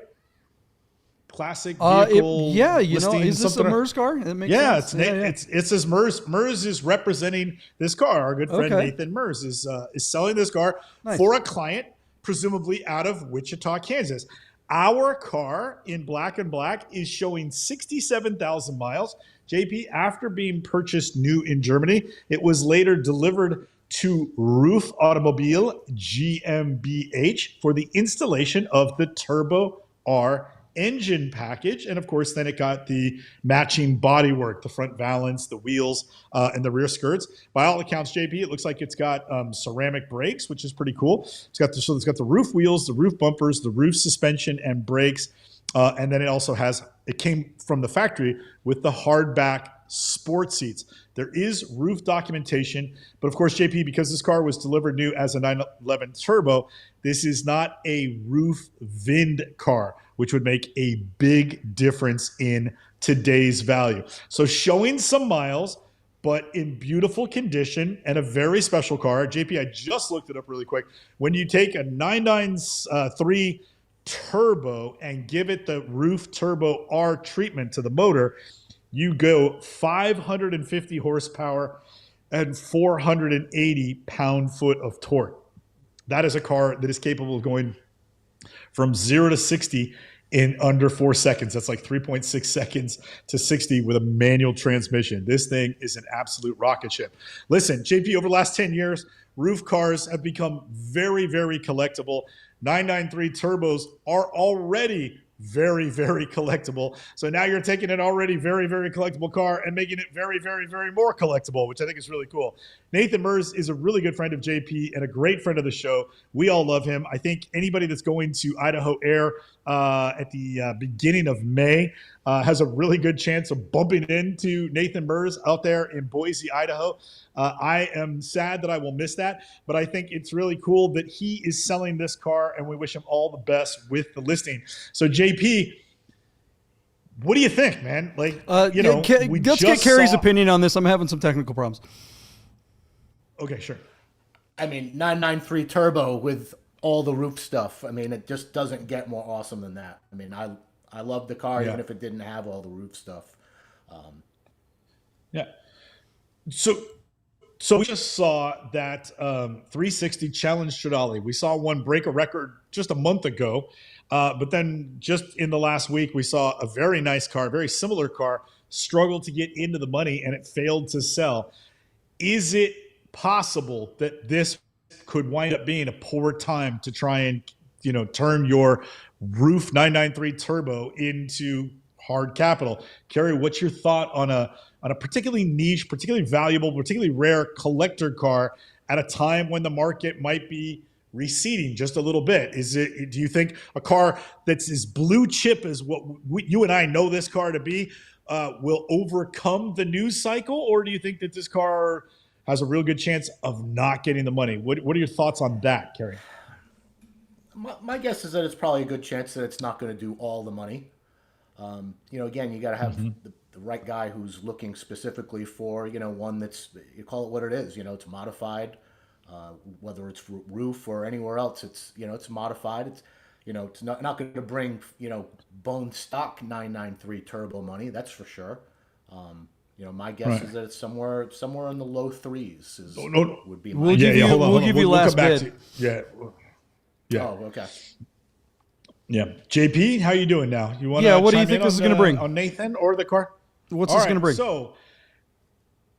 Classic vehicle. Is this a Mers car? That makes sense. It's his Mers. Mers is representing this car. Our good friend Nathan Mers is selling this car for a client, presumably out of Wichita, Kansas. Our car in black and black is showing 67,000 miles. JP, after being purchased new in Germany, it was later delivered to Roof Automobile GmbH for the installation of the Turbo R engine package, and of course then it got the matching bodywork, the front valance, the wheels, and the rear skirts. By all accounts, JP, it looks like it's got ceramic brakes, which is pretty cool. It's got the roof wheels, the roof bumpers, the roof suspension and brakes, and then it came from the factory with the hardback sport seats. There is roof documentation, but of course, JP, because this car was delivered new as a 911 Turbo, this is not a roof VIN car, which would make a big difference in today's value. So showing some miles, but in beautiful condition and a very special car. JP, I just looked it up really quick. When you take a 993 Turbo and give it the Roof Turbo R treatment to the motor, you go 550 horsepower and 480 pound-foot of torque. That is a car that is capable of going from 0 to 60 in under 4 seconds. That's like 3.6 seconds to 60 with a manual transmission. This thing is an absolute rocket ship. Listen, JP, over the last 10 years, roof cars have become very, very collectible. 993 Turbos are already very, very collectible. So now you're taking an already very, very collectible car and making it very, very, very more collectible, which I think is really cool. Nathan Mers is a really good friend of JP and a great friend of the show. We all love him. I think anybody that's going to Idaho Air at the beginning of May has a really good chance of bumping into Nathan Mers out there in Boise, Idaho. I am sad that I will miss that, but I think it's really cool that he is selling this car, and we wish him all the best with the listing. So JP, what do you think, man? Like, let's get Kerry's opinion on this. I'm having some technical problems. Okay, sure. I mean, 993 Turbo with all the roof stuff. I mean, it just doesn't get more awesome than that. I mean, I love the car, even if it didn't have all the roof stuff. So we just saw that 360 Challenge Stradale. We saw one break a record just a month ago. But then just in the last week, we saw a very nice car, very similar car, struggle to get into the money, and it failed to sell. Is it possible that this could wind up being a poor time to try and, turn your Roof 993 Turbo into hard capital? Kerry, what's your thought on a particularly niche, particularly valuable, particularly rare collector car at a time when the market might be receding just a little bit? Do you think a car that's as blue chip as what you and I know this car to be will overcome the news cycle, or do you think that this car has a real good chance of not getting the money? What are your thoughts on that, Kerry? My guess is that it's probably a good chance that it's not going to do all the money. Again, you got to have the right guy who's looking specifically for, one that's, you call it what it is, it's modified. whether it's roof or anywhere else. It's it's modified. It's not going to bring bone stock 993 turbo money. That's for sure. My guess is that it's somewhere in the low threes. Would be my guess. We'll give you last bid. Yeah. Oh, okay. Yeah. JP, how you doing now? You want what do you think this is going to bring? On Nathan or the car? What's this going to bring? So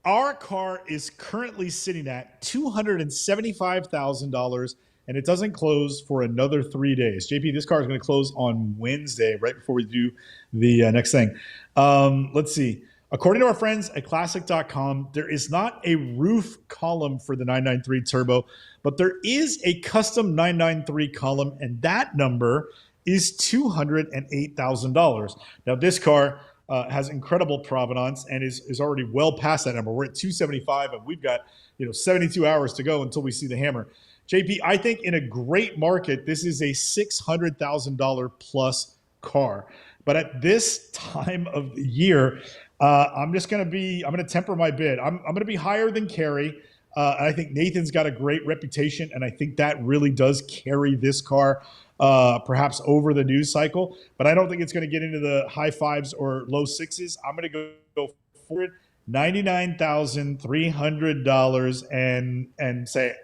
our car is currently sitting at $275,000, and it doesn't close for another 3 days. JP, this car is going to close on Wednesday, right before we do the next thing. Let's see. According to our friends at Classic.com, there is not a roof column for the 993 Turbo, but there is a custom 993 column, and that number is $208,000. Now, this car has incredible provenance and is already well past that number. We're at 275, and we've got 72 hours to go until we see the hammer. JP, I think in a great market, this is a $600,000 plus car. But at this time of the year, I'm going to temper my bid. I'm going to be higher than Kerry. I think Nathan's got a great reputation, and I think that really does carry this car perhaps over the news cycle. But I don't think it's going to get into the high fives or low sixes. I'm going to go for it. $99,300 and say,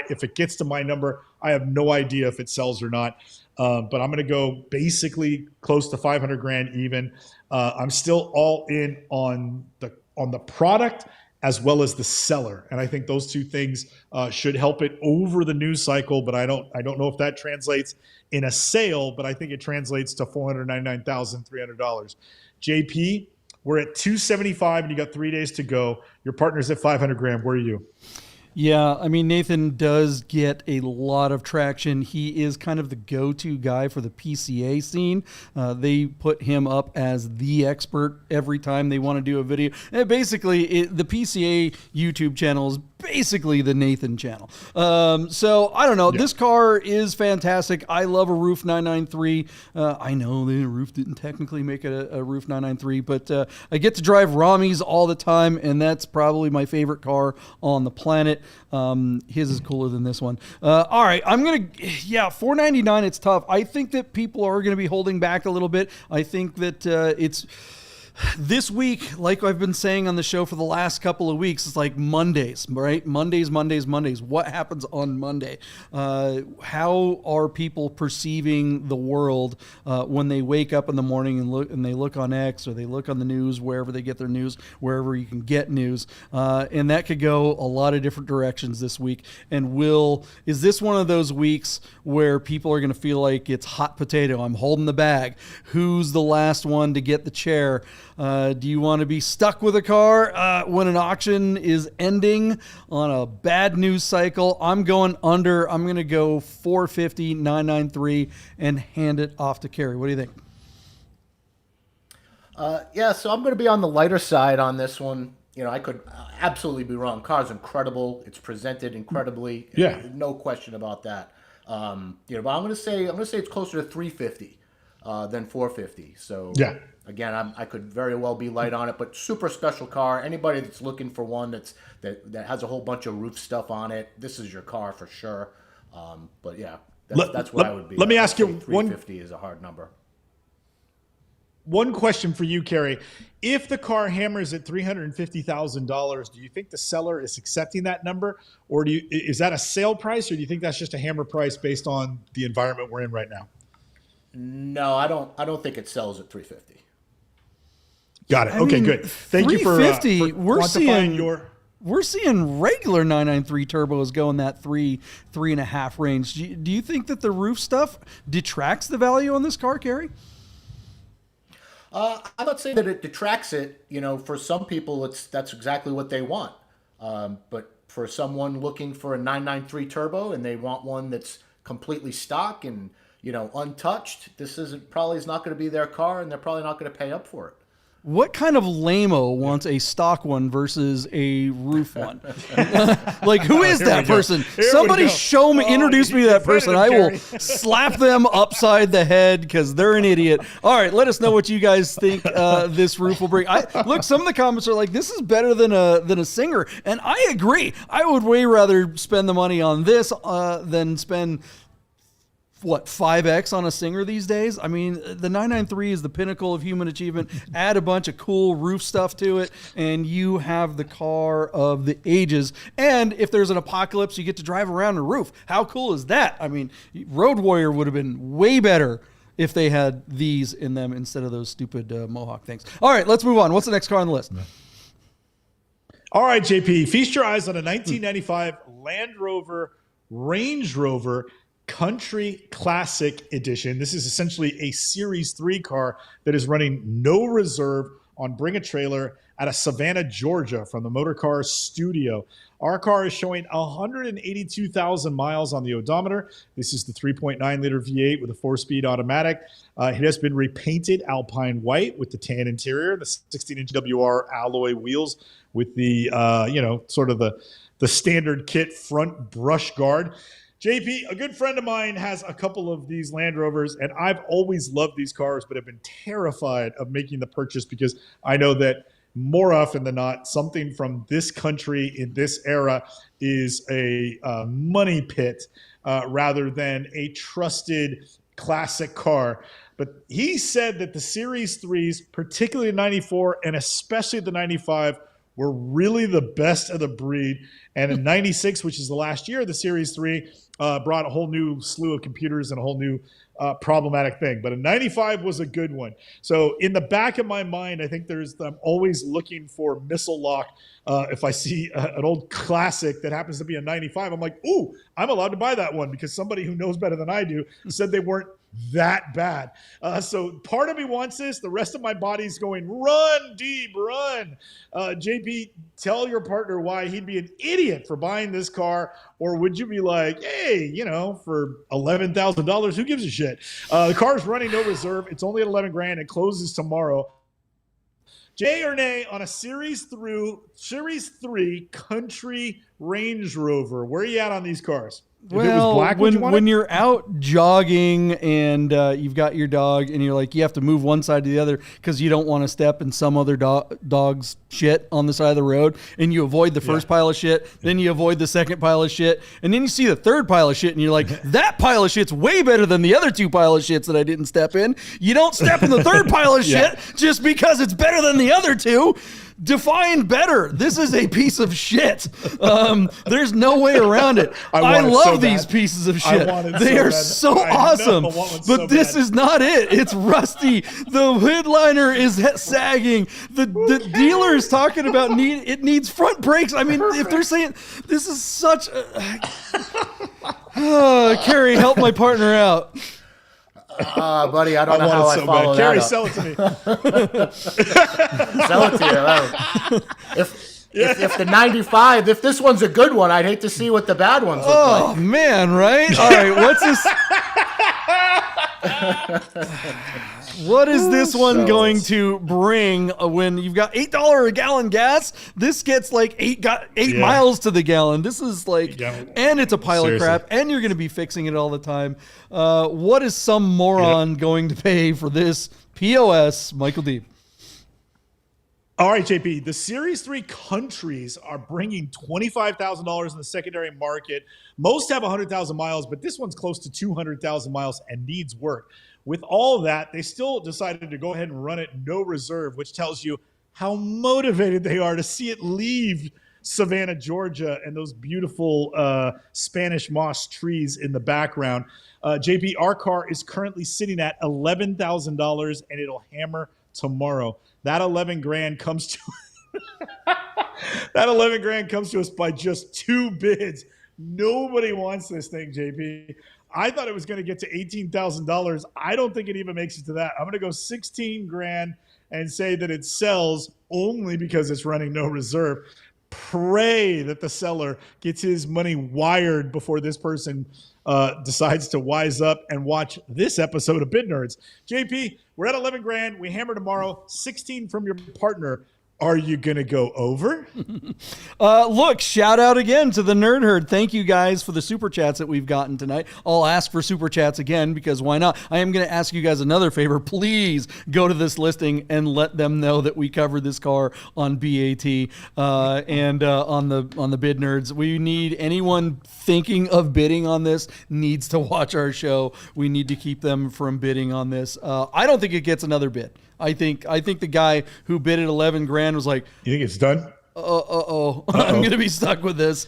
if it gets to my number, I have no idea if it sells or not. But I'm going to go basically close to 500 grand even. I'm still all in on the product as well as the seller, and I think those two things should help it over the news cycle. But I don't know if that translates in a sale, but I think it translates to $499,300. JP, we're at 275, and you got 3 days to go. Your partner's at 500 grand. Where are you? Yeah, I mean, Nathan does get a lot of traction. He is kind of the go-to guy for the PCA scene. They put him up as the expert every time they want to do a video. And basically, the PCA YouTube channel is basically the Nathan channel. So, I don't know. Yeah. This car is fantastic. I love a Roof 993. I know the Roof didn't technically make it a Roof 993, but I get to drive Ramis all the time, and that's probably my favorite car on the planet. His is cooler than this one. All right, $499. It's tough. I think that people are going to be holding back a little bit. I think that it's this week, like I've been saying on the show for the last couple of weeks, it's like Mondays, right? Mondays. What happens on Monday? How are people perceiving the world when they wake up in the morning and they look on X or they look on the news, wherever they get their news, wherever you can get news, and that could go a lot of different directions this week. And is this one of those weeks where people are going to feel like it's hot potato? I'm holding the bag. Who's the last one to get the chair? Do you want to be stuck with a car when an auction is ending on a bad news cycle? I'm going under. I'm going to go 450, 993, and hand it off to Kerry. What do you think? So I'm going to be on the lighter side on this one. I could absolutely be wrong. Car's incredible. It's presented incredibly. Yeah. No question about that. But I'm going to say it's closer to 350 than 450. So yeah. Again, I could very well be light on it, but super special car. Anybody that's looking for one that has a whole bunch of roof stuff on it, this is your car for sure. But yeah, that's what I would be. Let me ask you, 350 is a hard number. One question for you, Kerry. If the car hammers at $350,000, do you think the seller is accepting that number, or is that a sale price, or do you think that's just a hammer price based on the environment we're in right now? No, I don't think it sells at 350. Got it. Okay, good. Thank you for 350. quantifying We're seeing regular 993 turbos go in that 3.5 range. Do you think that the roof stuff detracts the value on this car, Kerry? I'm not saying that it detracts it. For some people, that's exactly what they want. But for someone looking for a 993 turbo and they want one that's completely stock and untouched, this probably is not going to be their car, and they're probably not going to pay up for it. what kind of lame-o wants a stock one versus a roof one? Like, who is that person? Somebody show me, introduce me to that person. I will slap them upside the head because they're an idiot. All right, let us know what you guys think this roof will bring. Look, some of the comments are like, this is better than a Singer, and I agree. I would way rather spend the money on this than spend 5x on a Singer these days. I mean, the 993 is the pinnacle of human achievement. Add a bunch of cool roof stuff to it, and you have the car of the ages. And if there's an apocalypse, you get to drive around a roof. How cool is that? I mean, Road Warrior would have been way better if they had these in them instead of those stupid Mohawk things. All right, let's move on. What's the next car on the list? All right, JP, feast your eyes on a 1995 Land Rover Range Rover Country Classic Edition. This is essentially a Series 3 car that is running no reserve on Bring a Trailer out of Savannah, Georgia from the Motor Car Studio. Our car is showing 182,000 miles on the odometer. This is the 3.9-liter V8 with a 4-speed automatic. It has been repainted Alpine white with the tan interior, the 16-inch WR alloy wheels with the, sort of the standard kit front brush guard. JP, a good friend of mine has a couple of these Land Rovers, and I've always loved these cars, but have been terrified of making the purchase because I know that more often than not, something from this country in this era is a money pit rather than a trusted classic car. But he said that the Series 3s, particularly the 94 and especially the 95, were really the best of the breed. And in 96, which is the last year of the Series 3, brought a whole new slew of computers and a whole new problematic thing. But a 95 was a good one. So in the back of my mind, I think I'm always looking for missile lock. If I see an old classic that happens to be a 95, I'm like, ooh, I'm allowed to buy that one because somebody who knows better than I do said they weren't that bad. So part of me wants this. The rest of my body's going, run, Deeb, run. JP, tell your partner why he'd be an idiot for buying this car. Or would you be like, hey, for $11,000, who gives a shit? The car's running no reserve. It's only at $11,000. It closes tomorrow. Yay or nay on a Series 3 Country Range Rover? Where are you at on these cars? Well, when you're out jogging and you've got your dog and you're like, you have to move one side to the other because you don't want to step in some other dog's shit on the side of the road, and you avoid the first pile of shit, then you avoid the second pile of shit, and then you see the third pile of shit and you're like, that pile of shit's way better than the other two pile of shits that I didn't step in. You don't step in the third pile of shit just because it's better than the other two. Define better. This is a piece of shit. There's no way around it. I love these pieces of shit. They are so awesome. But this is not it. It's rusty. The headliner is sagging. The dealer is talking about it needs front brakes. I mean, if they're saying this is such a... Kerry, help my partner out. Buddy, I don't know how I follow that Kerry, up. sell it to me. Sell it to you. If the 95, if this one's a good one, I'd hate to see what the bad ones look like. Oh, man, right? All right, what's this? What is this one going to bring when you've got $8 a gallon gas? This gets like eight miles to the gallon. This is like, and it's a pile of crap, and you're going to be fixing it all the time. What is some moron going to pay for this POS, Michael Deeb? All right, JP, the Series 3 countries are bringing $25,000 in the secondary market. Most have 100,000 miles, but this one's close to 200,000 miles and needs work. With all of that, they still decided to go ahead and run it no reserve, which tells you how motivated they are to see it leave Savannah, Georgia, and those beautiful Spanish moss trees in the background. JP, our car is currently sitting at $11,000, and it'll hammer tomorrow. That $11,000 comes to comes to us by just 2 bids. Nobody wants this thing, JP. I thought it was going to get to $18,000. I don't think it even makes it to that. I'm going to go $16,000 and say that it sells only because it's running no reserve. Pray that the seller gets his money wired before this person decides to wise up and watch this episode of Bid Nerds. JP, we're at 11 grand. We hammer tomorrow. 16 from your partner. Are you going to go over? Look, shout out again to the Nerd Herd. Thank you guys for the super chats that we've gotten tonight. I'll ask for super chats again because why not? I am going to ask you guys another favor. Please go to this listing and let them know that we covered this car on BAT and on the Bid Nerds. We need anyone thinking of bidding on this needs to watch our show. We need to keep them from bidding on this. I don't think it gets another bid. I think the guy who bid at 11 grand was like, you think it's done? I'm going to be stuck with this.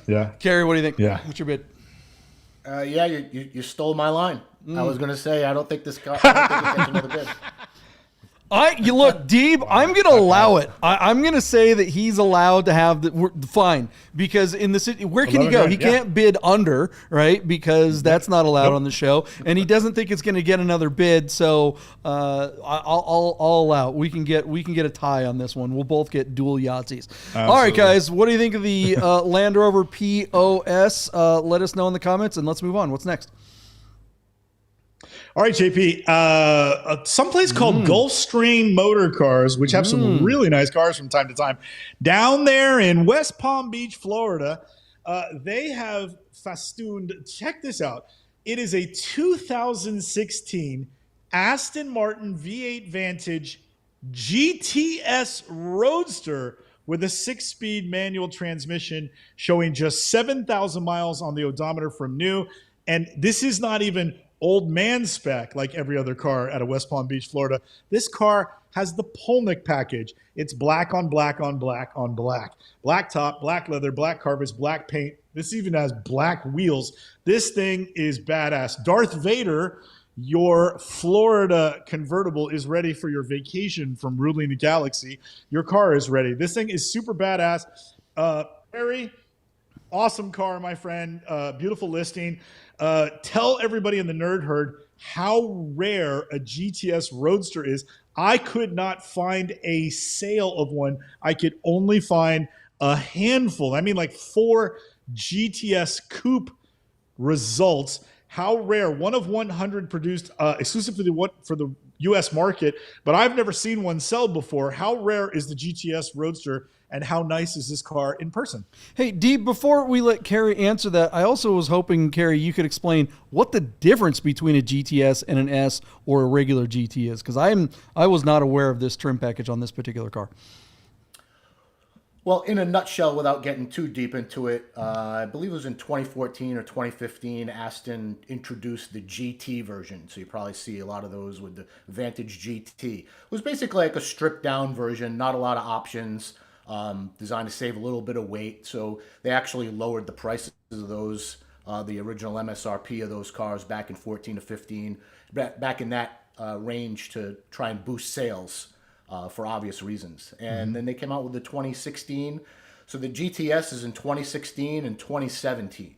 Yeah. Kerry, what do you think? Yeah. What's your bid? Yeah, you stole my line. I was going to say, I don't think it gets another bid. You look, Deeb, I'm going to allow it. I'm going to say that he's allowed to have fine, because in the city, where can he go? He can't bid under, right? Because that's not allowed on the show, and he doesn't think it's going to get another bid. So I'll allow it. We can get a tie on this one. We'll both get dual Yahtzees. All right, guys, what do you think of the Land Rover POS? Let us know in the comments, and let's move on. What's next? All right, JP, someplace called Gulfstream Motorcars, which have some really nice cars from time to time. Down there in West Palm Beach, Florida, they have festooned, check this out. It is a 2016 Aston Martin V8 Vantage GTS Roadster with a 6-speed manual transmission showing just 7,000 miles on the odometer from new. And this is not even old man spec like every other car out of West Palm Beach, Florida. This car has the Polnick package. It's black on black on black on black. Black top, black leather, black carpets, black paint. This even has black wheels. This thing is badass. Darth Vader, your Florida convertible is ready for your vacation from ruling the galaxy. Your car is ready. This thing is super badass. Very awesome car, my friend. Beautiful listing. Tell everybody in the Nerd Herd how rare a GTS Roadster is. I could not find a sale of one. I could only find a handful. I mean, like 4 GTS Coupe results. How rare. 1 of 100 produced exclusively for the U.S. market, but I've never seen one sell before. How rare is the GTS Roadster, and how nice is this car in person? Hey, Deeb, before we let Kerry answer that, I also was hoping, Kerry, you could explain what the difference between a GTS and an S or a regular GT is, because I was not aware of this trim package on this particular car. Well, in a nutshell, without getting too deep into it, I believe it was in 2014 or 2015, Aston introduced the GT version. So you probably see a lot of those with the Vantage GT. It was basically like a stripped down version, not a lot of options, designed to save a little bit of weight. So they actually lowered the prices of those, the original MSRP of those cars back in 14 to 15, back in that range to try and boost sales. For obvious reasons. And then they came out with the 2016. So the GTS is in 2016 and 2017.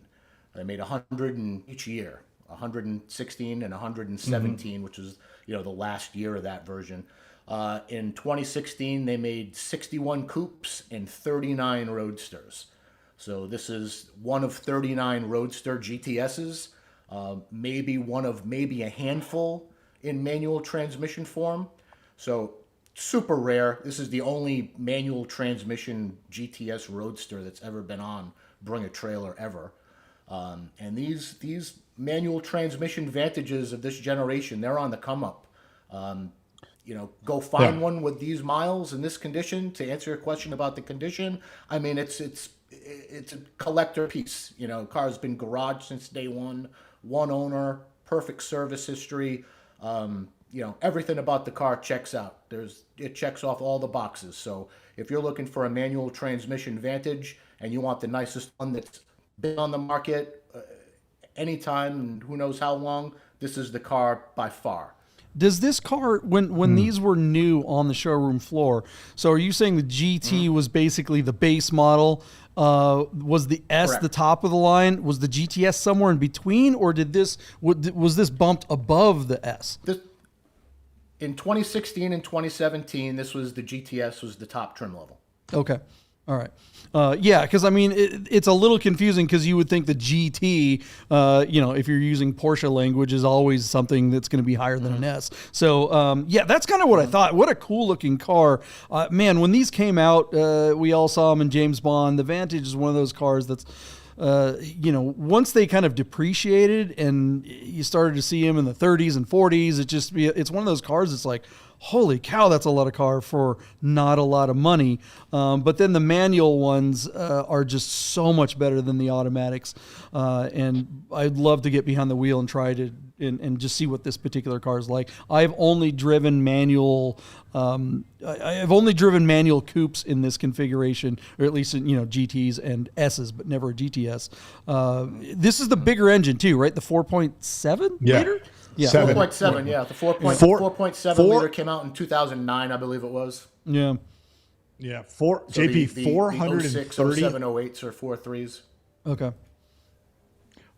They made 100 in each year, 116 and 117, which was, the last year of that version. In 2016, they made 61 coupes and 39 roadsters. So this is one of 39 roadster GTSs, maybe one of maybe a handful in manual transmission form. So super rare. This is the only manual transmission GTS Roadster that's ever been on Bring a Trailer ever. And these manual transmission Vantages of this generation, they're on the come up. Go find one with these miles in this condition. To answer your question about the condition, I mean it's a collector piece. Car's been garaged since day one owner, perfect service history. Everything about the car checks out. It checks off all the boxes. So if you're looking for a manual transmission Vantage and you want the nicest one that's been on the market anytime and who knows how long, this is the car by far. Does this car, when these were new on the showroom floor, so are you saying the GT was basically the base model? Was the S Correct. The top of the line? Was the GTS somewhere in between, or was this bumped above the S? In 2016 and 2017, this was the GTS was the top trim level. Okay. All right. Yeah, because I mean, it's a little confusing because you would think the GT, if you're using Porsche language, is always something that's going to be higher than an S. So, yeah, that's kind of what I thought. What a cool looking car. Man, when these came out, we all saw them in James Bond. The Vantage is one of those cars that's, once they kind of depreciated and you started to see them in the 30s and 40s, it's one of those cars that's like, holy cow, that's a lot of car for not a lot of money. But then the manual ones are just so much better than the automatics. And I'd love to get behind the wheel and try to and just see what this particular car is like. I've only driven manual. I've only driven manual coupes in this configuration, or at least in GTs and S's, but never a GTS. This is the bigger engine too, right? The 4.7 liter. Yeah, 4.7. Yeah, the 4.7 liter came out in 2009, I believe it was. Yeah. Yeah, JP, 430 07, 08s or 43s. Okay.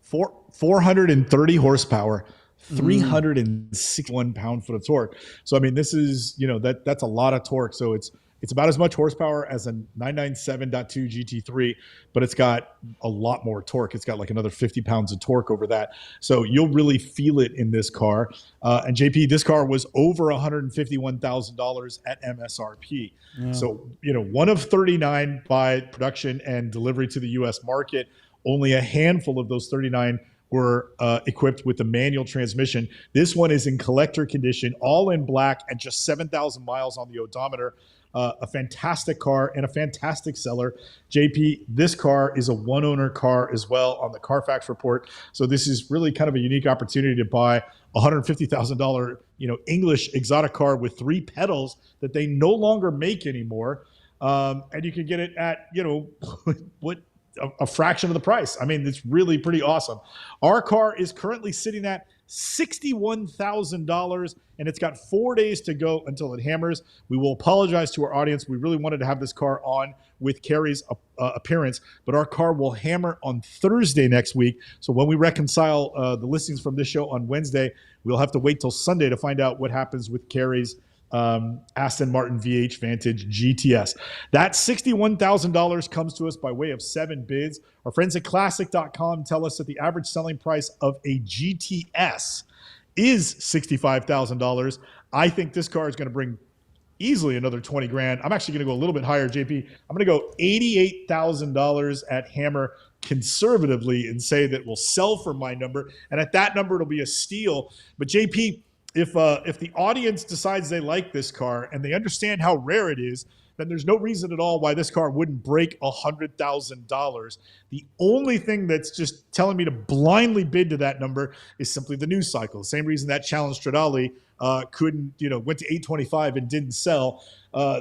430 horsepower, 361 pound-foot of torque. So I mean, this is that's a lot of torque. So it's about as much horsepower as a 997.2 GT3, but it's got a lot more torque. It's got like another 50 pounds of torque over that. So you'll really feel it in this car. And JP, this car was over $151,000 at MSRP. Yeah. So, one of 39 by production and delivery to the U.S. market. Only a handful of those 39 were equipped with the manual transmission. This one is in collector condition, all in black, and just 7,000 miles on the odometer. A fantastic car and a fantastic seller. JP, this car is a one-owner car as well on the Carfax report. So this is really kind of a unique opportunity to buy a $150,000, English exotic car with 3 pedals that they no longer make anymore. And you can get it at, a fraction of the price. I mean, it's really pretty awesome. Our car is currently sitting at $61,000, and it's got 4 days to go until it hammers. We will apologize to our audience. We really wanted to have this car on with Kerry's appearance, but our car will hammer on Thursday next week. So when we reconcile the listings from this show on Wednesday, we'll have to wait till Sunday to find out what happens with Kerry's Aston Martin VH Vantage GTS. That $61,000 comes to us by way of 7 bids. Our friends at Classic.com tell us that the average selling price of a GTS is $65,000. I think this car is going to bring easily another 20 grand. I'm actually going to go a little bit higher, JP. I'm going to go $88,000 at Hammer conservatively and say that we'll sell for my number. And at that number, it'll be a steal. But JP, if the audience decides they like this car and they understand how rare it is, then there's no reason at all why this car wouldn't break $100,000. The only thing that's just telling me to blindly bid to that number is simply the news cycle. The same reason that Challenge Stradale went to 825 and didn't sell.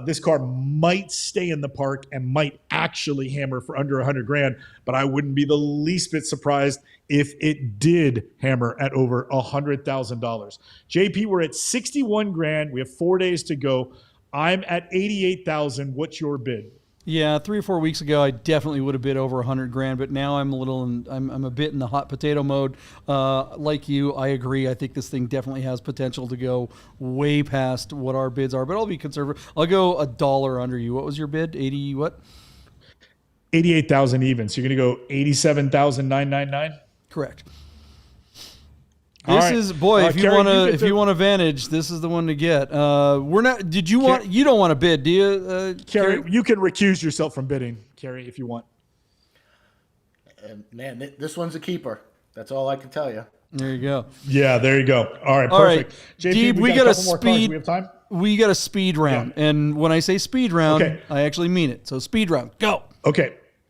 This car might stay in the park and might actually hammer for under 100 grand, but I wouldn't be the least bit surprised if it did hammer at over $100,000. JP, we're at 61 grand. We have 4 days to go. I'm at 88,000. What's your bid? Yeah, 3 or 4 weeks ago, I definitely would have bid over 100 grand, but now I'm a bit in the hot potato mode. Like you, I agree. I think this thing definitely has potential to go way past what our bids are, but I'll be conservative. I'll go $1 under you. What was your bid? 80 what? 88,000 even. So you're going to go 87,999? Correct. This is if you want a Vantage, this is the one to get. We're not. Did you want? You don't want to bid, do you, Kerry? You can recuse yourself from bidding, Kerry, if you want. Man, this one's a keeper. That's all I can tell you. There you go. Yeah, there you go. All right, perfect. JP, we got a speed. We have time. We got a speed round, and when I say speed round, I actually mean it. So speed round, go.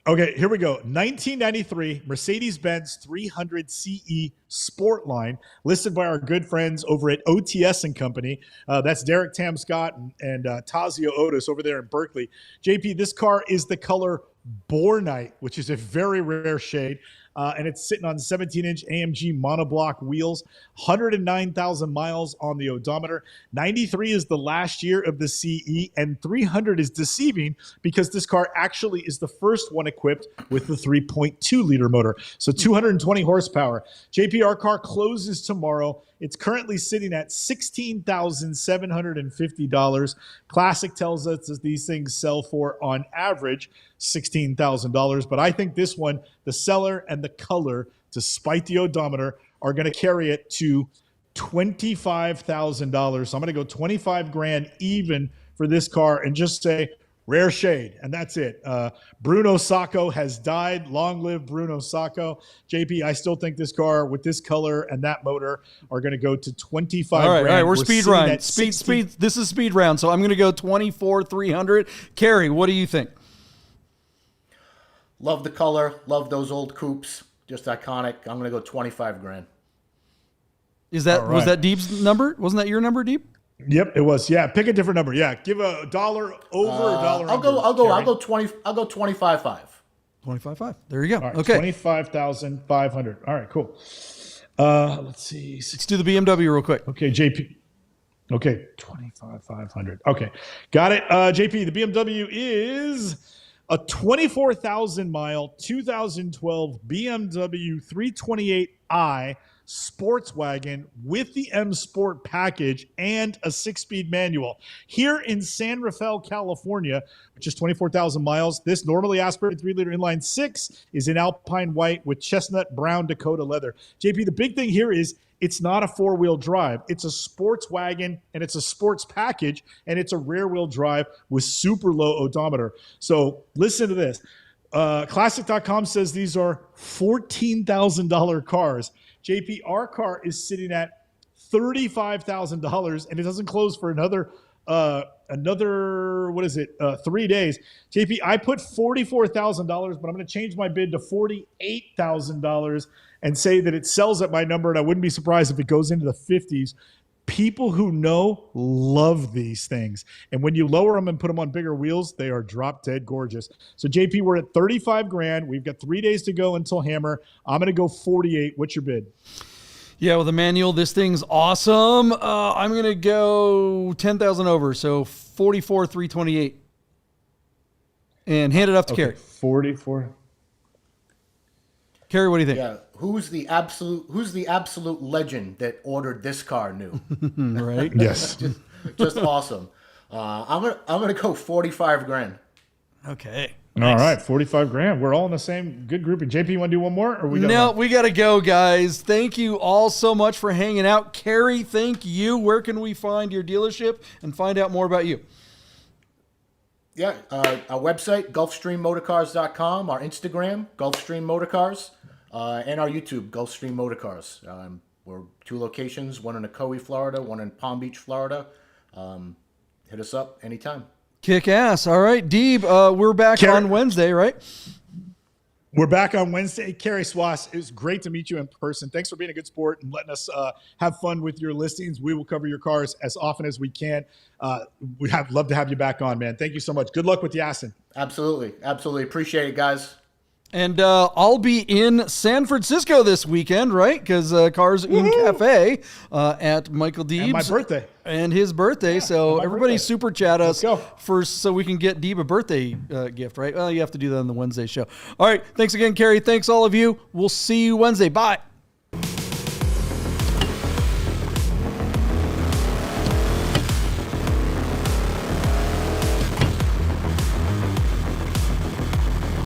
Okay, here we go. 1993 Mercedes-Benz 300 CE Sportline, listed by our good friends over at OTS and Company. That's Derek Tam Scott and Tazio Otis over there in Berkeley. JP, this car is the color Bornite, which is a very rare shade. And it's sitting on 17-inch AMG monoblock wheels, 109,000 miles on the odometer. 93 is the last year of the CE, and 300 is deceiving because this car actually is the first one equipped with the 3.2-liter motor, so 220 horsepower. JP, our car closes tomorrow. It's currently sitting at $16,750. Classic tells us that these things sell for, on average, $16,000. But I think this one, the seller and the color, despite the odometer, are going to carry it to $25,000. So I'm going to go 25 grand even for this car and just say rare shade. And that's it. Bruno Sacco has died. Long live Bruno Sacco. JP, I still think this car with this color and that motor are going to go to 25 grand. All right. We're speed round. Speed. This is speed round. So I'm going to go 24,300. Kerry, what do you think? Love the color. Love those old coupes. Just iconic. I'm going to go 25 grand. Was that Deeb's number? Wasn't that your number, Deeb? Yep, it was. Yeah, pick a different number. Yeah, give $1 over, $1 under. I'll go 25.5. 25.5. There you go. All right, okay. 25,500. All right, cool. Let's see. Let's do the BMW real quick. Okay, JP. Okay, 25,500. Okay, got it. JP, the BMW is a 24,000 mile 2012 BMW 328i Sports Wagon with the M Sport package and a 6-speed manual. Here in San Rafael, California, which is 24,000 miles, this normally aspirated 3-liter inline 6 is in Alpine white with chestnut brown Dakota leather. JP, the big thing here is it's not a 4-wheel drive. It's a sports wagon, and it's a sports package, and it's a rear-wheel drive with super low odometer. So listen to this. Classic.com says these are $14,000 cars. JP, our car is sitting at $35,000, and it doesn't close for another 3 days. JP, I put $44,000, but I'm going to change my bid to $48,000 and say that it sells at my number, and I wouldn't be surprised if it goes into the 50s. People who know love these things. And when you lower them and put them on bigger wheels, they are drop dead gorgeous. So JP, we're at 35 grand. We've got 3 days to go until Hammer. I'm going to go 48. What's your bid? Yeah, with a manual, this thing's awesome. I'm going to go 10,000 over. So 44,328. And hand it off to Kerry. 44. Kerry, what do you think? Yeah, who's the absolute legend that ordered this car new? Right? Yes. just awesome. I'm gonna go 45 grand. Okay. Nice. All right, 45 grand. We're all in the same good group. And JP, you want to do one more? Or we got to go, guys. Thank you all so much for hanging out. Kerry, thank you. Where can we find your dealership and find out more about you? Yeah, our website, GulfstreamMotorcars.com, our Instagram, Gulfstream Motorcars, and our YouTube, Gulfstream Motorcars. We're 2 locations, one in Ocoee, Florida, one in Palm Beach, Florida. Hit us up anytime. Kick ass. All right, Deeb, we're back on Wednesday, right? We're back on Wednesday. Kerry Swass, it was great to meet you in person. Thanks for being a good sport and letting us have fun with your listings. We will cover your cars as often as we can. We love to have you back on, man. Thank you so much. Good luck with the Aston. Absolutely. Appreciate it, guys. And I'll be in San Francisco this weekend, right? Because Cars in Cafe at Michael Deeb's. And my birthday. And his birthday. So everybody super chat us so we can get Deeb a birthday gift, right? Well, you have to do that on the Wednesday show. All right. Thanks again, Kerry. Thanks all of you. We'll see you Wednesday. Bye.